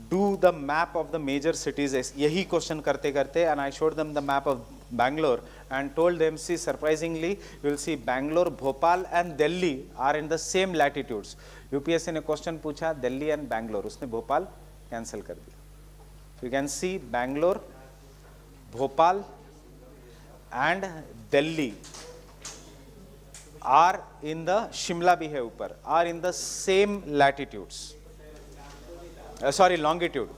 do the map of the major cities. यही question करते करते, and I showed them the map of Bangalore and told them, see, surprisingly, you will see Bangalore, Bhopal and Delhi are in the same latitudes. UPSC ने question पूछा Delhi and Bangalore, उसने Bhopal cancel कर दिया. So you can see Bangalore, Bhopal and Delhi are in the Shimla भी है ऊपर, are in the same latitudes. Sorry, longitude.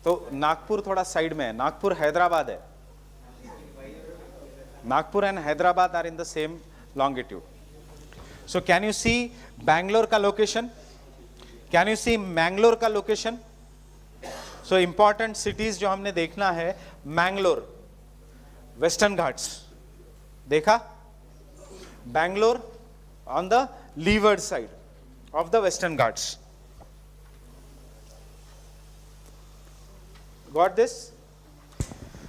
तो नागपुर थोड़ा साइड में है. नागपुर हैदराबाद है. Nagpur and Hyderabad are in the same longitude. So can you see Bangalore का location? Can you see Mangalore का location? So important cities जो हमने देखना है, Mangalore, Western Ghats, देखा? Bangalore on the leeward side of the Western Ghats. Got this?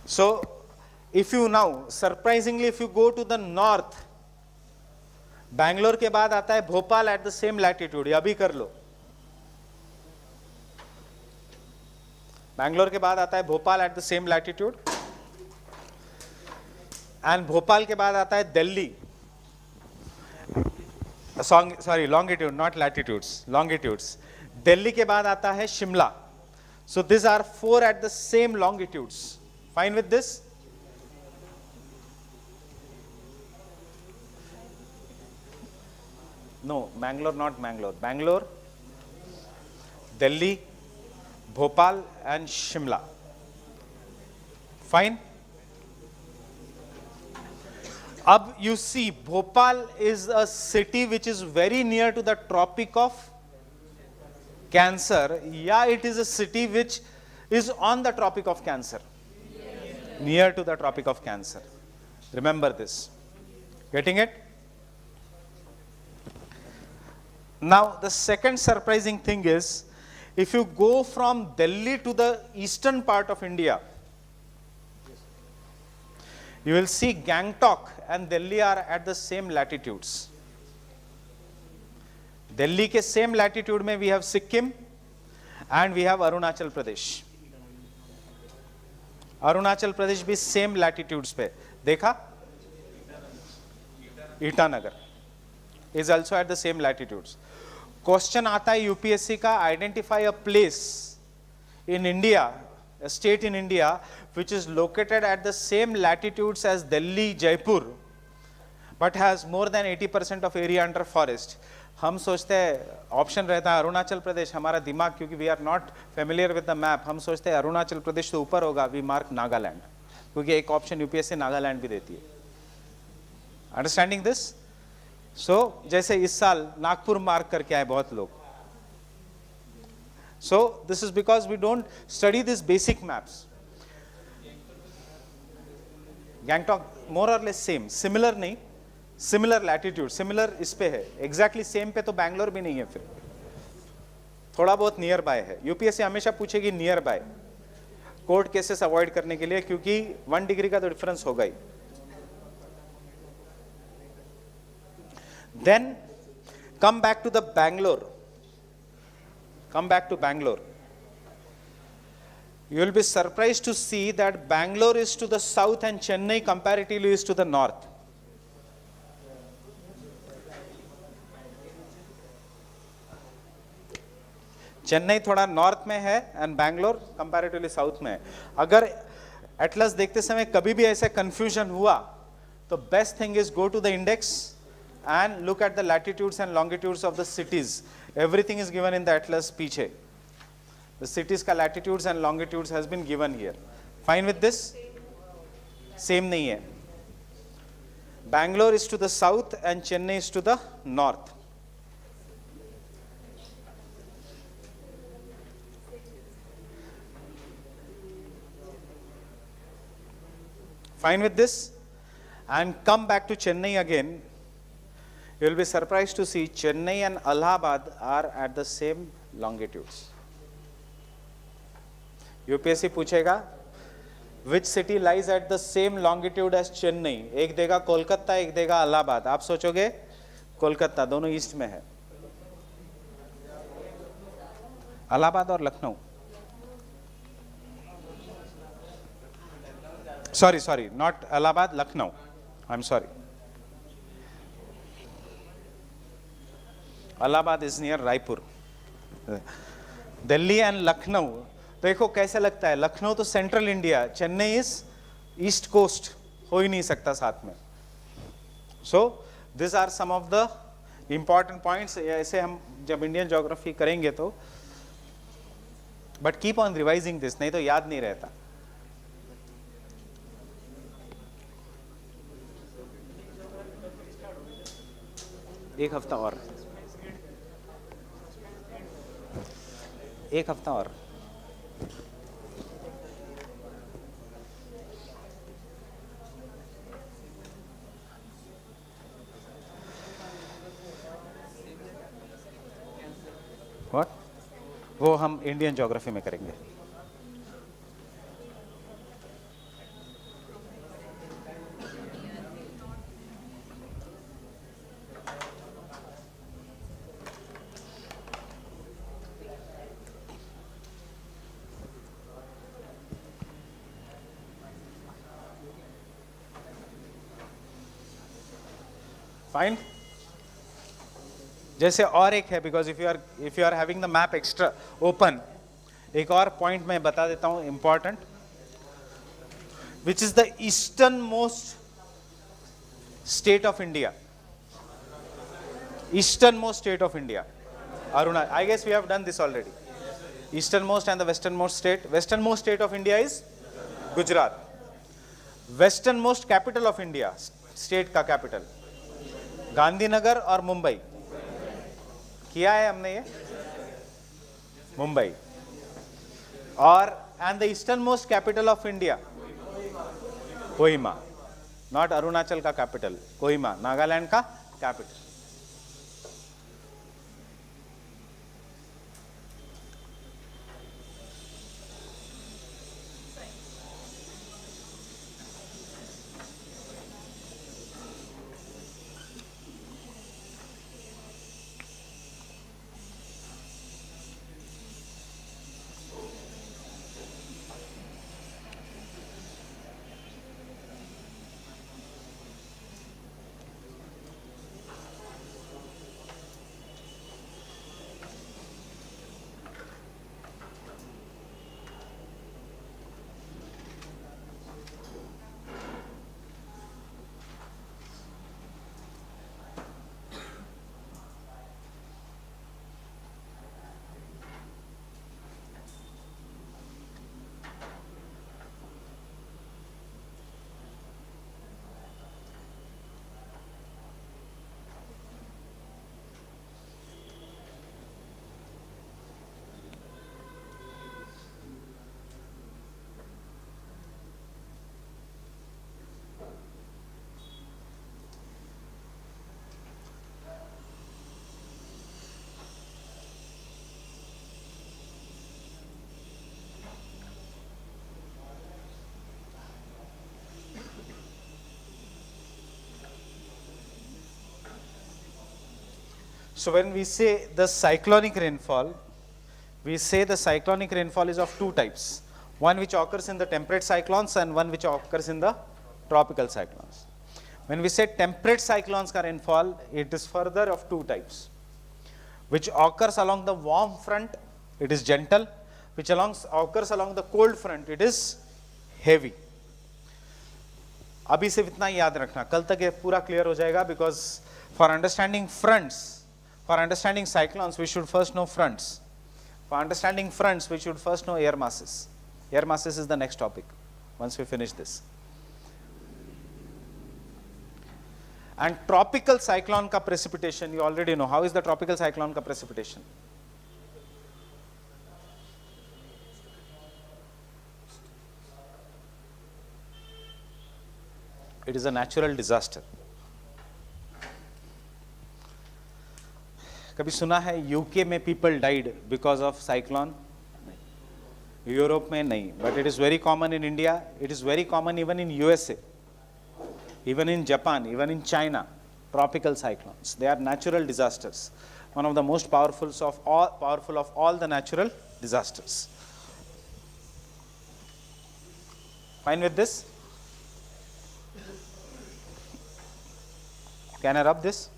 So if you now, surprisingly, if you go to the north, Bangalore के बाद आता है Bhopal at the same latitude. ये अभी कर लो. Bangalore के बाद आता है Bhopal at the same latitude. And Bhopal के बाद आता है Delhi. Sorry, longitude, not latitudes, longitudes. Delhi के बाद आता है Shimla. So these are 4 at the same longitudes. Fine with this? No, Bangalore, not Bangalore. Bangalore, Delhi, Bhopal and Shimla. Fine? Ab you see, Bhopal is a city which is very near to the Tropic of Cancer. Yeah, it is a city which is on the Tropic of Cancer. Yes. Near to the Tropic of Cancer. Remember this. Getting it? Now, the second surprising thing is, if you go from Delhi to the eastern part of India, you will see Gangtok and Delhi are at the same latitudes. Delhi के same latitude में we have Sikkim and we have Arunachal Pradesh. Arunachal Pradesh भी same latitudes पे. देखा? Itanagar is also at the same latitudes. Question आता है UPSC का, identify a place in India, a state in India which is located at the same latitudes as Delhi, Jaipur, but has more than 80% of area under forest. हम सोचते हैं option रहता है अरुणाचल प्रदेश. हमारा दिमाग, क्योंकि we are not familiar with the map, हम सोचते हैं अरुणाचल प्रदेश तो ऊपर होगा, वी मार्क नागालैंड, क्योंकि एक ऑप्शन यूपीएससी नागालैंड भी देती है. Understanding this? सो जैसे इस साल नागपुर मार्क करके आए बहुत लोग. So this is because we don't study this basic maps. Gangtok more और लेस सेम, सिमिलर नहीं, सिमिलर लैटिट्यूड, सिमिलर इस पे है. एग्जैक्टली सेम पे तो बैंगलोर भी नहीं है, फिर थोड़ा बहुत नियर बाय है. यूपीएससी हमेशा पूछेगी nearby. Court cases avoid करने के लिए, क्योंकि 1 डिग्री का तो डिफरेंस होगा ही. Then come back to the Bangalore. Come back to Bangalore. You will be surprised to see that Bangalore is to the south and Chennai comparatively is to the north. Chennai थोड़ा north में है and Bangalore comparatively south में है. अगर Atlas देखते समय कभी भी ऐसे कंफ्यूजन हुआ तो best thing is go to the index and look at the latitudes and longitudes of the cities. Everything is given in the atlas पीछे. The cities का latitudes and longitudes has been given here. Fine with this? Same नहीं है. Bangalore is to the south and Chennai is to the north. Fine with this? And come back to Chennai again. You will be surprised to see Chennai and Allahabad are at the same longitudes. UPSC पूछेगा which city lies at the same longitude as Chennai. एक देगा कोलकाता, एक देगा इलाहाबाद. आप सोचोगे कोलकाता, दोनों east में है. इलाहाबाद और Lucknow. Sorry, not Allahabad, Lucknow. I'm sorry. Allahabad is near Raipur. Delhi and Lucknow, देखो कैसे लगता है. लखनऊ तो central India, Chennai is east coast, हो ही नहीं सकता साथ में. So this are some of the important points. ऐसे हम जब इंडियन ज्योग्राफी करेंगे तो, but keep on revising this, नहीं तो याद नहीं रहता. एक हफ्ता और, एक हफ्ता और. व्हाट? वो हम इंडियन ज्योग्राफी में करेंगे. फाइन. जैसे और एक है, because if you are having the map extra open, एक और पॉइंट मैं बता देता हूं important, which is the eastern most state of India. Eastern most state of India, Arunachal. I guess we have done this already. Eastern most and the western most state. Western most state of India is Gujarat. Western most capital of India, state का capital Gandhinagar और मुंबई. किया है हमने ये, मुंबई. और and the eastern most capital of India Kohima. Not Arunachal का capital, Kohima Nagaland का capital. So when we say the cyclonic rainfall, we say the cyclonic rainfall is of two types. One which occurs in the temperate cyclones and one which occurs in the tropical cyclones. When we say temperate cyclones ka rainfall, it is further of two types. Which occurs along the warm front, it is gentle. Which occurs along the cold front, it is heavy. अभी सिर्फ इतना ही याद रखना, कल तक ये पूरा clear हो जाएगा, because for understanding fronts, for understanding cyclones, we should first know fronts. For understanding fronts, we should first know air masses. Air masses is the next topic once we finish this. And tropical cyclone ka precipitation, you already know. How is the tropical cyclone ka precipitation? It is a natural disaster. कभी सुना है UK में people died because of cyclone? Europe में नहीं, but it is very common in India, it is very common even in USA, even in Japan, even in China. Tropical cyclones, they are natural disasters, one of the most powerful of all the natural disasters. Fine with this? Can I rub this?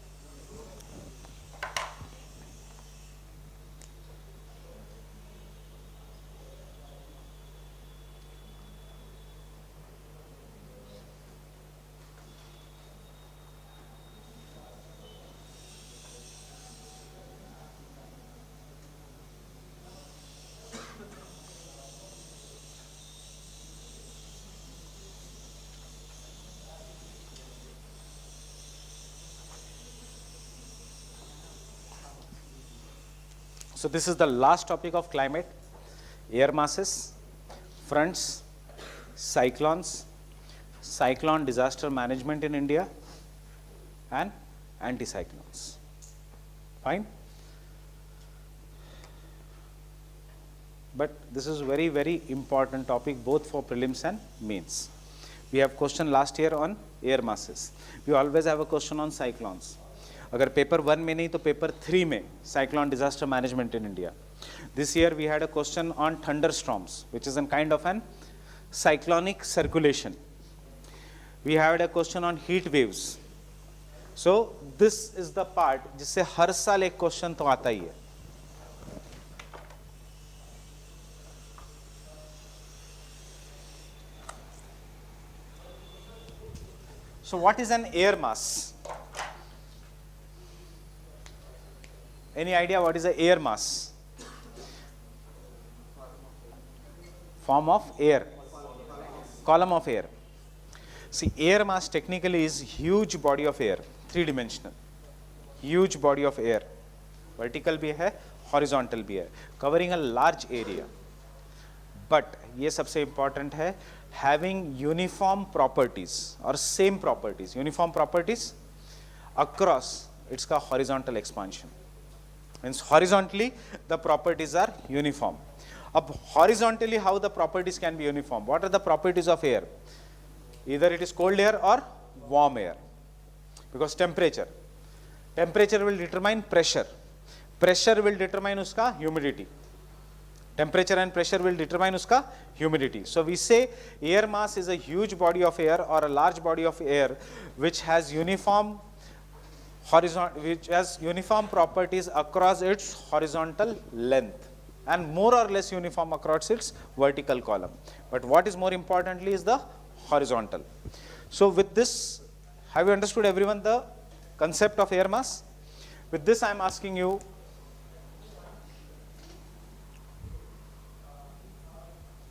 So this is the last topic of climate: air masses, fronts, cyclones, cyclone disaster management in India, and anticyclones. Fine? But this is very, very important topic both for prelims and mains. We have question last year on air masses. We always have a question on cyclones. अगर paper 1 में नहीं तो paper 3 में cyclone disaster management in India. This year we had a question on thunderstorms, which is a kind of an cyclonic circulation. We had a question on heat waves. So this is the part जिससे हर साल एक question तो आता ही है. So what is an air mass? Any idea what is the air mass? Form of air, column of air. See, air mass technically is huge body of air, three-dimensional, huge body of air, vertical भी है, horizontal भी है, covering a large area. But ये सबसे important है, having uniform properties or same properties, uniform properties across its का horizontal expansion. Means horizontally the properties are uniform. Ab horizontally how the properties can be uniform? What are the properties of air? Either it is cold air or warm air, because temperature will determine pressure, pressure will determine uska humidity, temperature and pressure will determine uska humidity. So we say air mass is a huge body of air or a large body of air which has uniform properties across its horizontal length and more or less uniform across its vertical column. But what is more importantly is the horizontal. So with this, have you understood everyone the concept of air mass? With this I am asking you,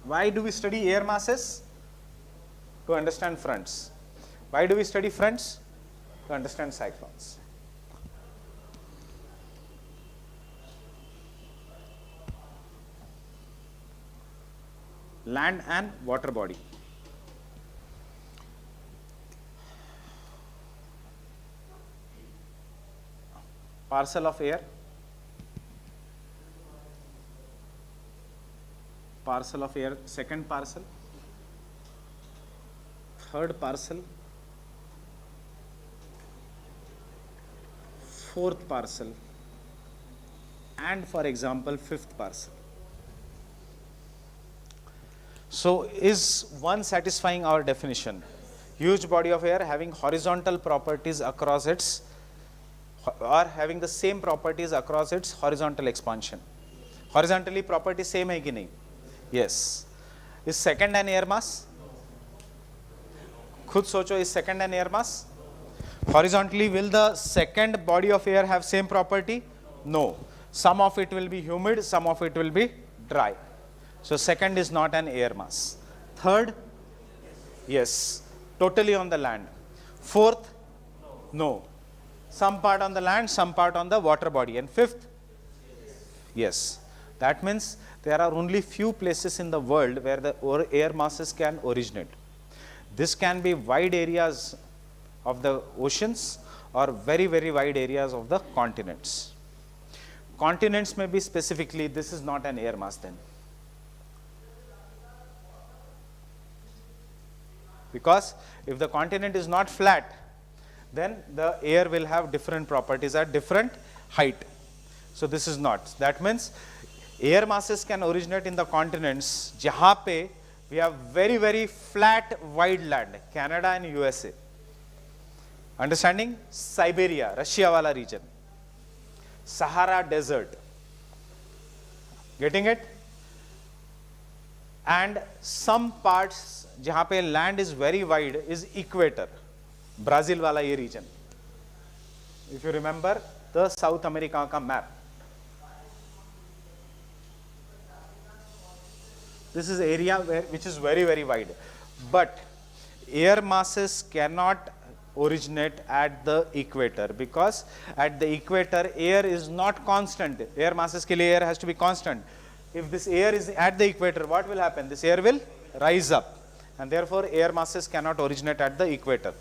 why do we study air masses? To understand fronts. Why do we study fronts? To understand cyclones. Land and water body. Parcel of air, parcel of air, second parcel, third parcel, fourth parcel, and for example fifth parcel. So is one satisfying our definition? Huge body of air having horizontal properties across its, or having the same properties across its horizontal expansion. Horizontally property same hai ki nahi? Yes. Is second an air mass? खुद सोचो, is second an air mass? Horizontally, will the second body of air have same property? No. Some of it will be humid, some of it will be dry. So second is not an air mass. Third, yes, totally on the land. Fourth, no. Some part on the land, some part on the water body. And fifth, yes. That means there are only few places in the world where the air masses can originate. This can be wide areas of the oceans or very, very wide areas of the continents. Continents may be specifically, this is not an air mass then. Because if the continent is not flat, then the air will have different properties at different height. So this is not. That means air masses can originate in the continents jahan pe we have very, very flat, wide land, Canada and USA. Understanding? Siberia, Russia wala region. Sahara Desert. Getting it? And some parts jahan pe land is very wide is equator. Brazil wala ye region. If you remember the South America ka map. This is area which is very, very wide. But air masses cannot originate at the equator because at the equator air is not constant. Air masses ke liye air has to be constant. If this air is at the equator, what will happen? This air will rise up and therefore air masses cannot originate at the equator.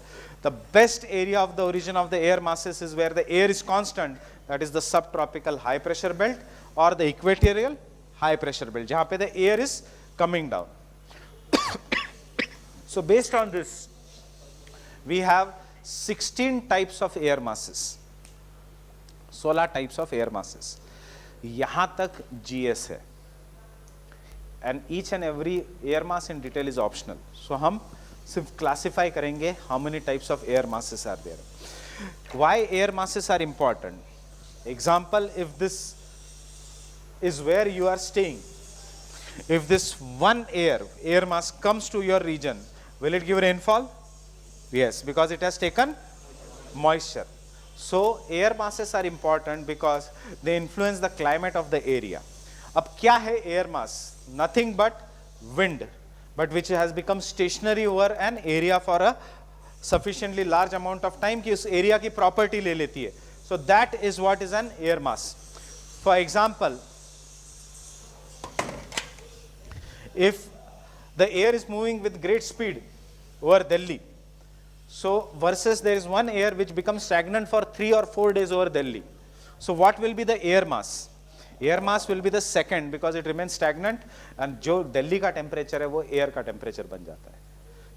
The best area of the origin of the air masses is where the air is constant, that is the subtropical high pressure belt or the equatorial high pressure belt, jahan pe the air is coming down. So based on this, we have 16 types of air masses, 16 types of air masses. Yahan tak GS hai. And each and every air mass in detail is optional. So hum sirf classify karenge how many types of air masses are there. Why air masses are important? Example, if this is where you are staying, if this one air mass comes to your region, will it give rainfall? Yes, because it has taken moisture. So air masses are important because they influence the climate of the area. Ab kya hai air mass? Nothing but wind, but which has become stationary over an area for a sufficiently large amount of time ki us area ki property le leti hai. So that is what is an air mass. For example, if the air is moving with great speed over Delhi, so versus there is one air which becomes stagnant for 3 or 4 days over Delhi. So what will be the air mass? Air mass will be the second because it remains stagnant and jo Delhi ka temperature hai wo air ka temperature ban jata hai.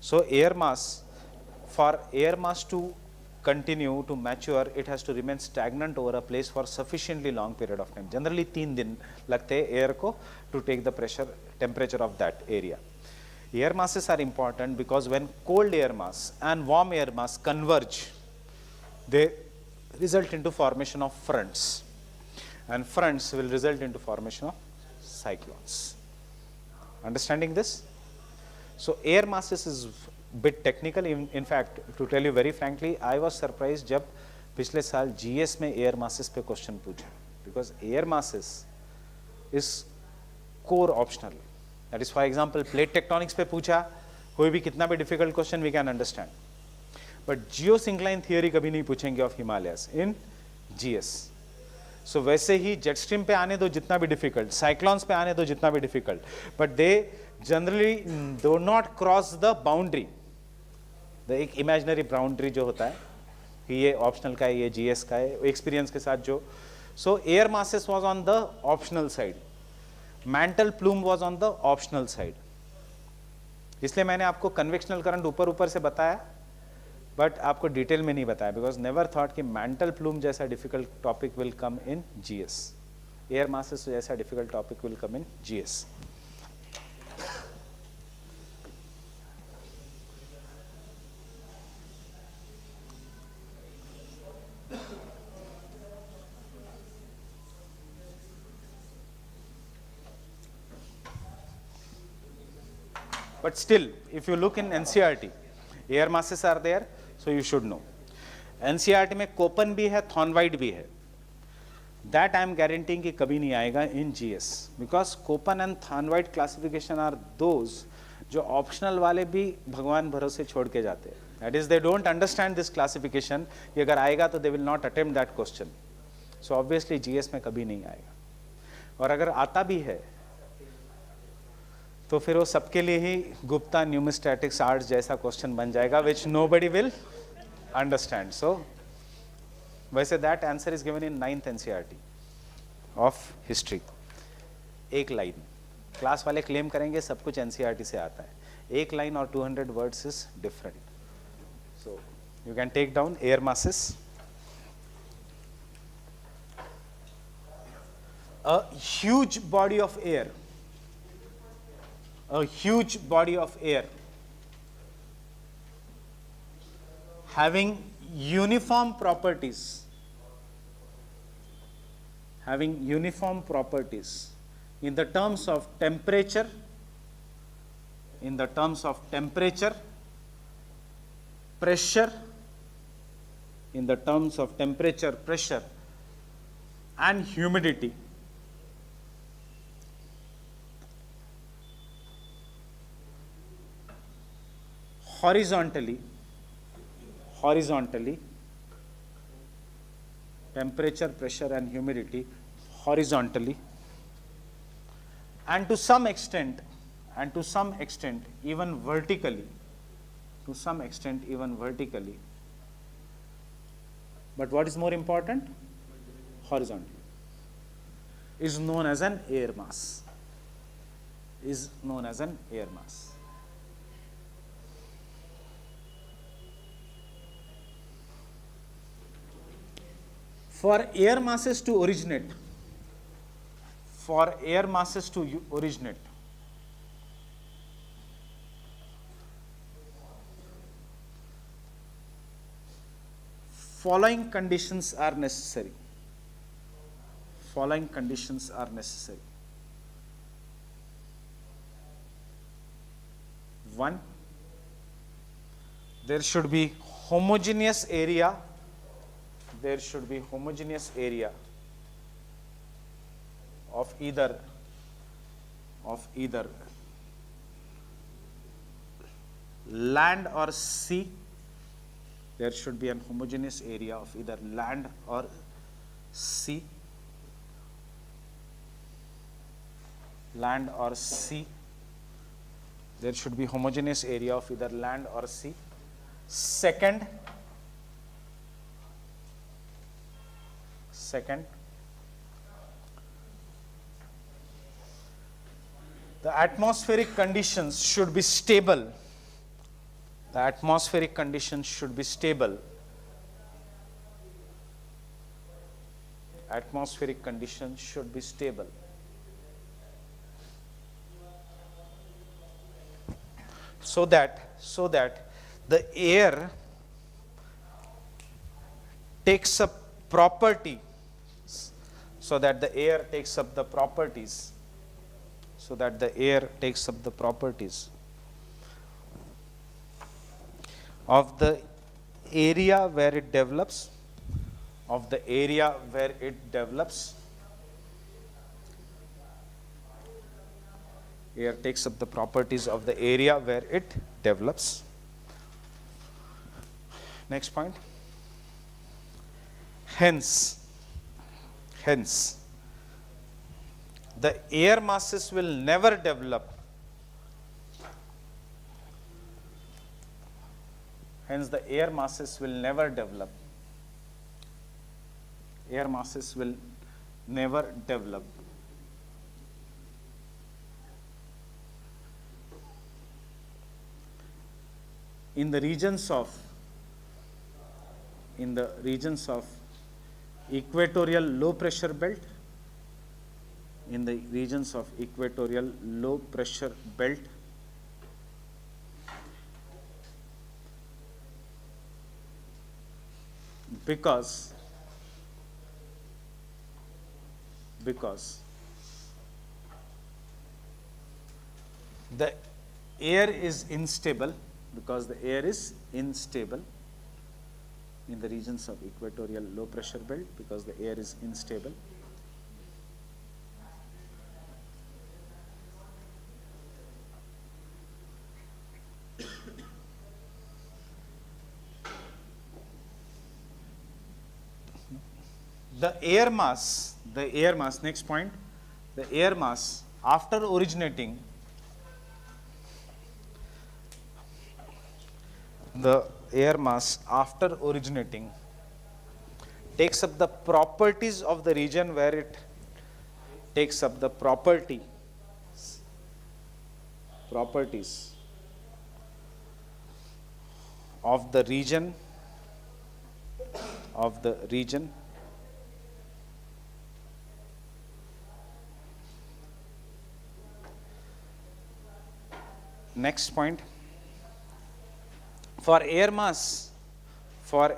So air mass, for air mass to continue to mature, it has to remain stagnant over a place for sufficiently long period of time. Generally 3 दिन लगते हैं air को to take the pressure, temperature of that area. Air masses are important because when cold air mass and warm air mass converge, they result into formation of fronts, and fronts will result into formation of cyclones. Understanding this? So air masses is bit technical. In fact, to tell you very frankly, I was surprised जब पिछले साल GS में air masses पे question पूछा, because air masses is core optional. That is, for example, plate tectonics पे पूछा, कोई भी कितना भी difficult question we can understand. But geosyncline theory कभी नहीं पूछेंगे of Himalayas in GS. So वैसे ही jet stream पे आने दो जितना भी difficult, cyclones पे आने दो जितना भी difficult, but they generally do not cross the boundary. The एक imaginary boundary जो होता है कि ये optional का है, ये GS का है, experience के साथ जो, so air masses was on the optional side, mantle plume was on the optional side. इसलिए मैंने आपको convectional current ऊपर ऊपर से बताया, but आपको detail में नहीं बताया, because never thought कि mantle plume जैसा difficult topic will come in GS. Air masses जैसा difficult topic will come in GS. But still, if you look in NCERT, air masses are there, so you should know. NCERT में Köppen भी है, थॉर्नवाइट भी है. That I am guaranteeing कि कभी नहीं आएगा in GS, because Köppen and थॉर्नवाइट classification are those जो ऑप्शनल वाले भी भगवान भरोसे छोड़ के जाते हैं. That is, they don't understand this classification. कि अगर आएगा तो they will not attempt that question. So obviously GS में कभी नहीं आएगा. और अगर आता भी है तो फिर वो सबके लिए ही गुप्ता न्यूमेस्टैटिक्स आर्ट्स जैसा क्वेश्चन बन जाएगा, विच नोबडी विल अंडरस्टैंड. सो वैसे that answer is given in 9th NCERT of history. एक लाइन. क्लास वाले क्लेम करेंगे सब कुछ NCERT से आता है. एक लाइन और 200 words is different. So you can take down air masses. A huge body of air, a huge body of air having uniform properties, in the terms of temperature, pressure, and humidity. Horizontally, temperature, pressure and humidity horizontally, and to some extent even vertically, but what is more important? Horizontally is known as an air mass. For air masses to originate, following conditions are necessary. One, there should be homogeneous area of either land or sea. There should be an homogeneous area of either land or sea. There should be homogeneous area of either land or sea. Second, the atmospheric conditions should be stable. So that the air takes up properties of the area where it develops, air takes up the properties of the area where it develops. Next point. Hence, the air masses will never develop. Air masses will never develop in the regions of equatorial low pressure belt in the regions of equatorial low pressure belt because the air is instable, because the air is instable in the regions of equatorial low pressure belt, because the air is unstable. The air mass, next point, the air mass after originating, takes up the properties of the region where it takes up the properties of the region next point, for air mass to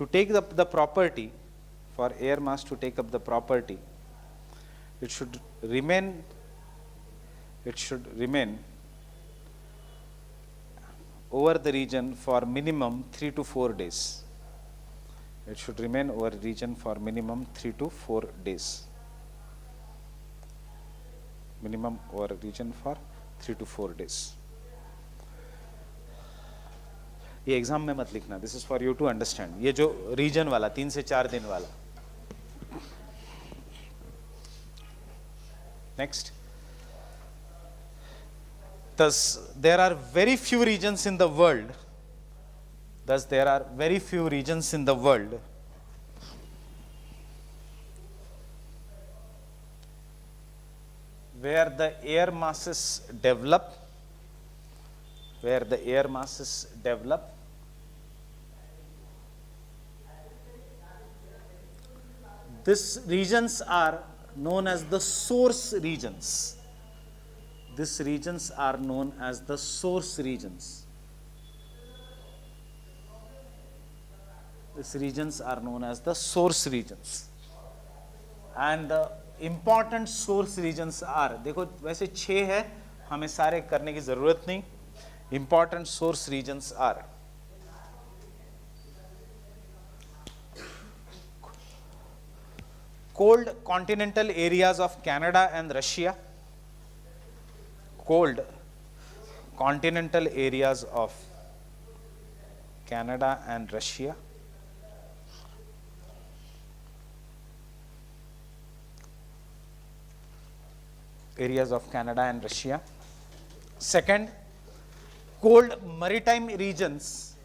take up the property, it should remain over the region for minimum 3 to 4 days. It should remain over region for minimum 3 to 4 days. Minimum over region for 3 to 4 days. ये exam में मत लिखना, this is for you to understand. ये जो region वाला 3 से 4 दिन वाला. Next, thus there are very few regions in the world where the air masses develop these regions are known as the source regions. These regions are known as the source regions. And the important source regions are, देखो वैसे 6 है, हमें सारे करने की जरूरत नहीं. Important source regions are cold continental areas of Canada and Russia. Cold continental areas of Canada and Russia. Second, cold maritime regions.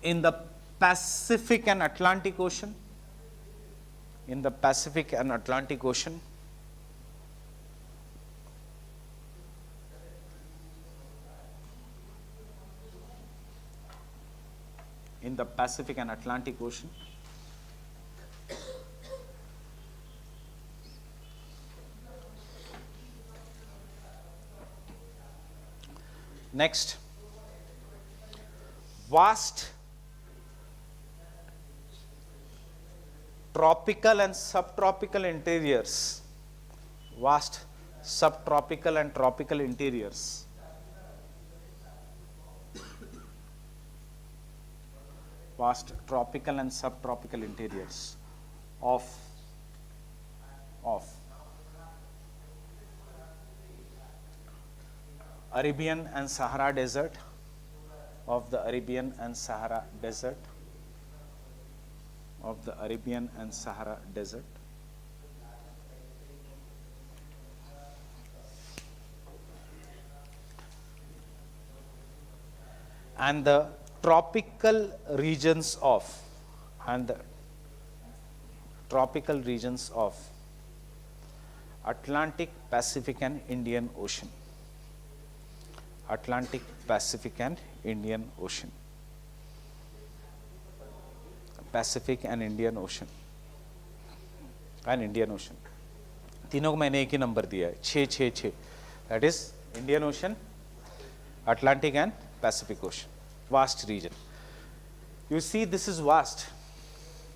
In the Pacific and Atlantic Ocean. Next, vast tropical and subtropical interiors. Vast subtropical and tropical interiors. Vast tropical and subtropical interiors of Arabian and Sahara Desert, of the Arabian and Sahara Desert. And the tropical regions of Atlantic, Pacific and Indian Ocean. Atlantic, Pacific and Indian Ocean. Pacific and Indian Ocean. And Indian Ocean. तीनों को मैंने एक ही number दिया है, 666. That is Indian Ocean, Atlantic and Pacific Ocean. Vast region. You see, this is vast.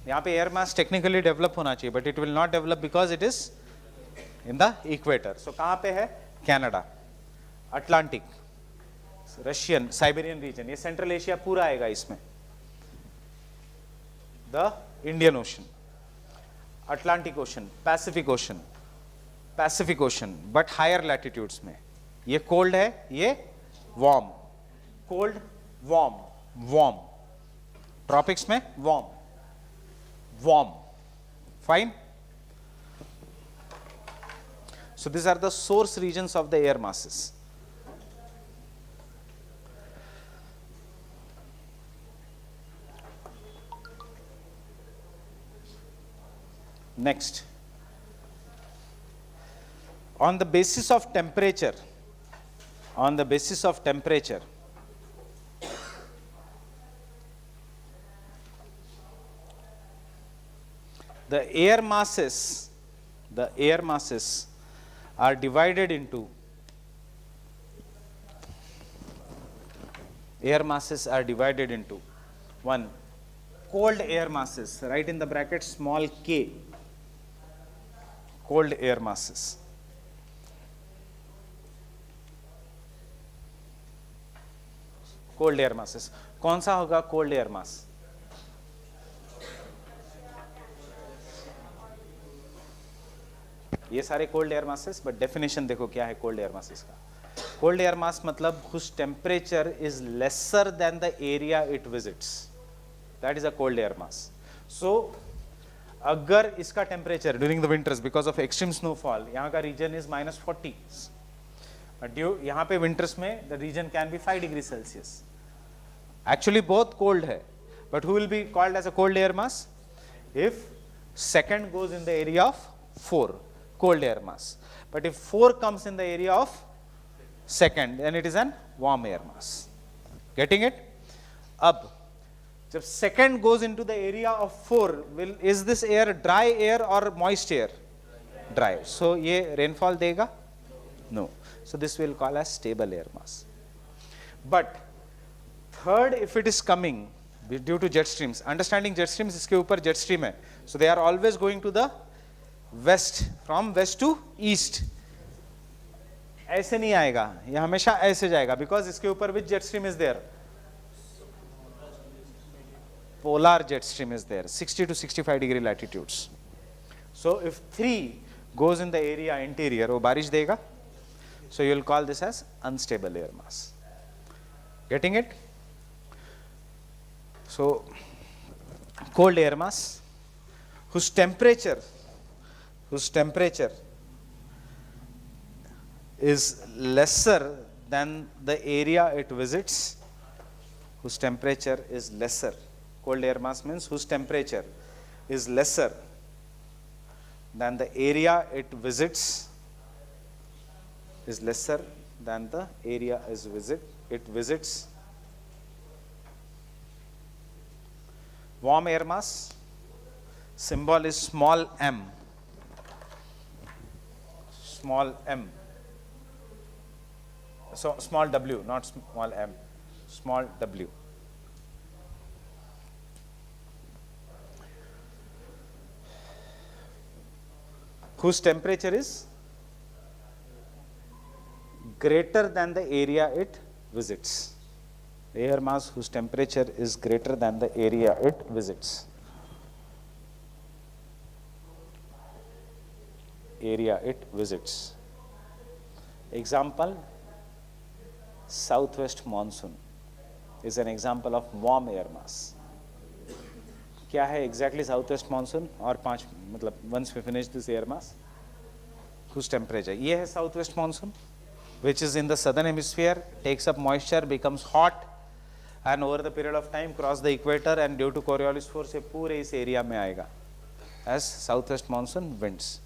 यहाँ पे air mass technically develop होना चाहिए, but it will not develop because it is in the equator. So कहाँ पे है? Canada, Atlantic, Russian, Siberian region. ये Central Asia पूरा आएगा इसमें. The Indian Ocean, Atlantic Ocean, Pacific Ocean, Pacific Ocean, but higher latitudes में. ये cold है, ये warm. Cold, warm, warm. Tropics में warm, warm. Fine. So these are the source regions of the air masses. Next, on the basis of temperature, the air masses are divided into one, cold air masses, write in the bracket small k, cold air masses. Cold air masses. कौन सा होगा cold air mass? ये सारे cold air masses, but definition देखो क्या है cold air masses का. Cold air mass मतलब whose temperature is lesser than the area it visits. That is a cold air mass. So अगर इसका temperature during the winters because of extreme snowfall, यहाँ का reason is -40, but यहाँ पे winters में the region can be 5 degree Celsius. Actually बहुत cold है, but who will be called as a cold air mass? If second goes in the area of 4, cold air mass. But if 4 comes in the area of second, then it is an warm air mass. Getting it? अब जब second goes into the area of 4, is this air dry air or moist air? Dry. So ये rainfall देगा? No. So this we'll call as stable air mass. But third, if it is coming due to jet streams, understanding jet streams, इसके ऊपर jet stream है, so they are always going to the west, from west to east. ऐसे नहीं आएगा, ये हमेशा ऐसे जाएगा, because इसके ऊपर which jet stream is there? Polar jet stream is there, 60 to 65 degree latitudes. So if 3 goes in the area interior, वो बारिश देगा. So you will call this as unstable air mass. Getting it? So cold air mass whose temperature is lesser than the area it visits. Whose temperature is lesser. Cold air mass means whose temperature is lesser than the area it visits, is lesser than the area it visits. Warm air mass, symbol is small m. Small m. So small w, not small m. Small w. Whose temperature is greater than the area it visits. Air mass whose temperature is greater than the area it visits. Area it visits. Example, southwest monsoon is an example of warm air mass. क्या है exactly south-waste monsoon? और 5 मतलब once we finish this air mass, whose temperature, ये है south west monsoon which is in the southern hemisphere, takes up moisture, becomes hot and over the period of time cross the equator and due to Coriolis force ये पूरे इस area में आएगा as south-west monsoon winds.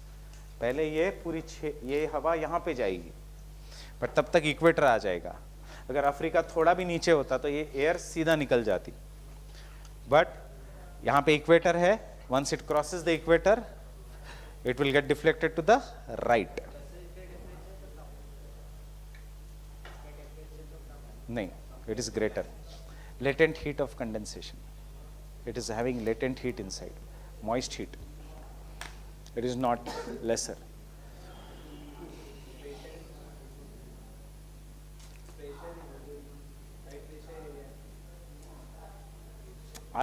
पहले ये पूरी ये हवा यहाँ पे जाएगी, but तब तक इक्वेटर आ जाएगा. अगर अफ्रीका थोड़ा भी नीचे होता तो ये एयर सीधा निकल जाती, बट यहाँ पे इक्वेटर है, once it crosses the equator it will get deflected to the right. No, it is greater. Latent heat of condensation. It is having latent heat inside, moist heat. It is not lesser.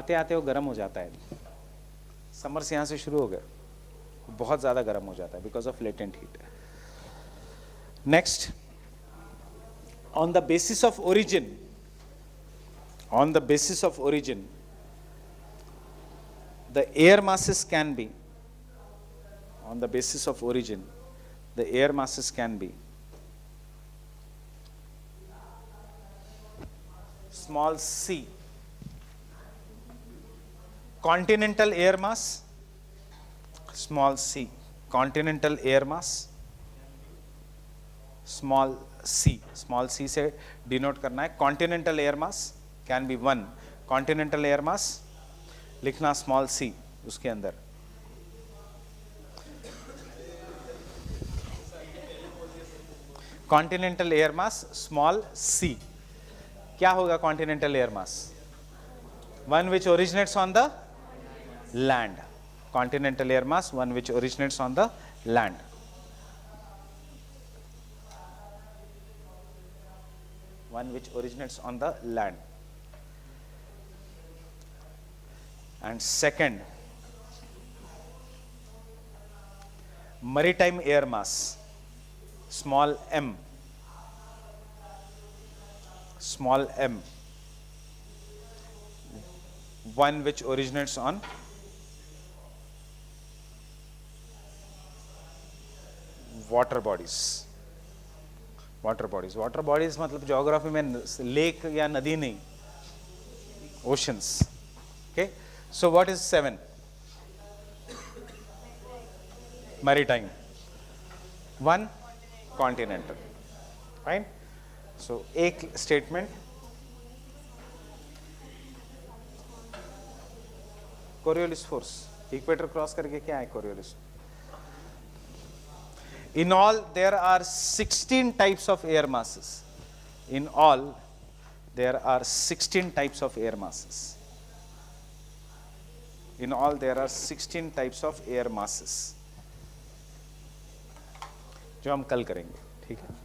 आते आते वो गर्म हो जाता है, summer से यहाँ से शुरू हो गया, बहुत ज़्यादा गर्म हो जाता है because of latent heat. Next, on the basis of origin, on the basis of origin, the air masses can be, on the basis of origin, the air masses can be small c, continental air mass, small c, continental air mass, small c से denote करना है. Continental air mass can be 1, continental air mass लिखना small c उसके अंदर. Continental air mass small c, क्या होगा continental air mass? One which originates on the land. Continental air mass, one which originates on the land. One which originates on the land. And second, maritime air mass, small m, one which originates on water bodies. Water bodies मतलब geography में lake या नदी नहीं, oceans. Okay, so what is 7? Maritime, 1 continental. Fine. So एक statement, Coriolis force, equator cross करके क्या है Coriolis? In all, there are 16 types of air masses. In all, there are 16 types of air masses. In all, there are 16 types of air masses, जो हम कल करेंगे. ठीक है.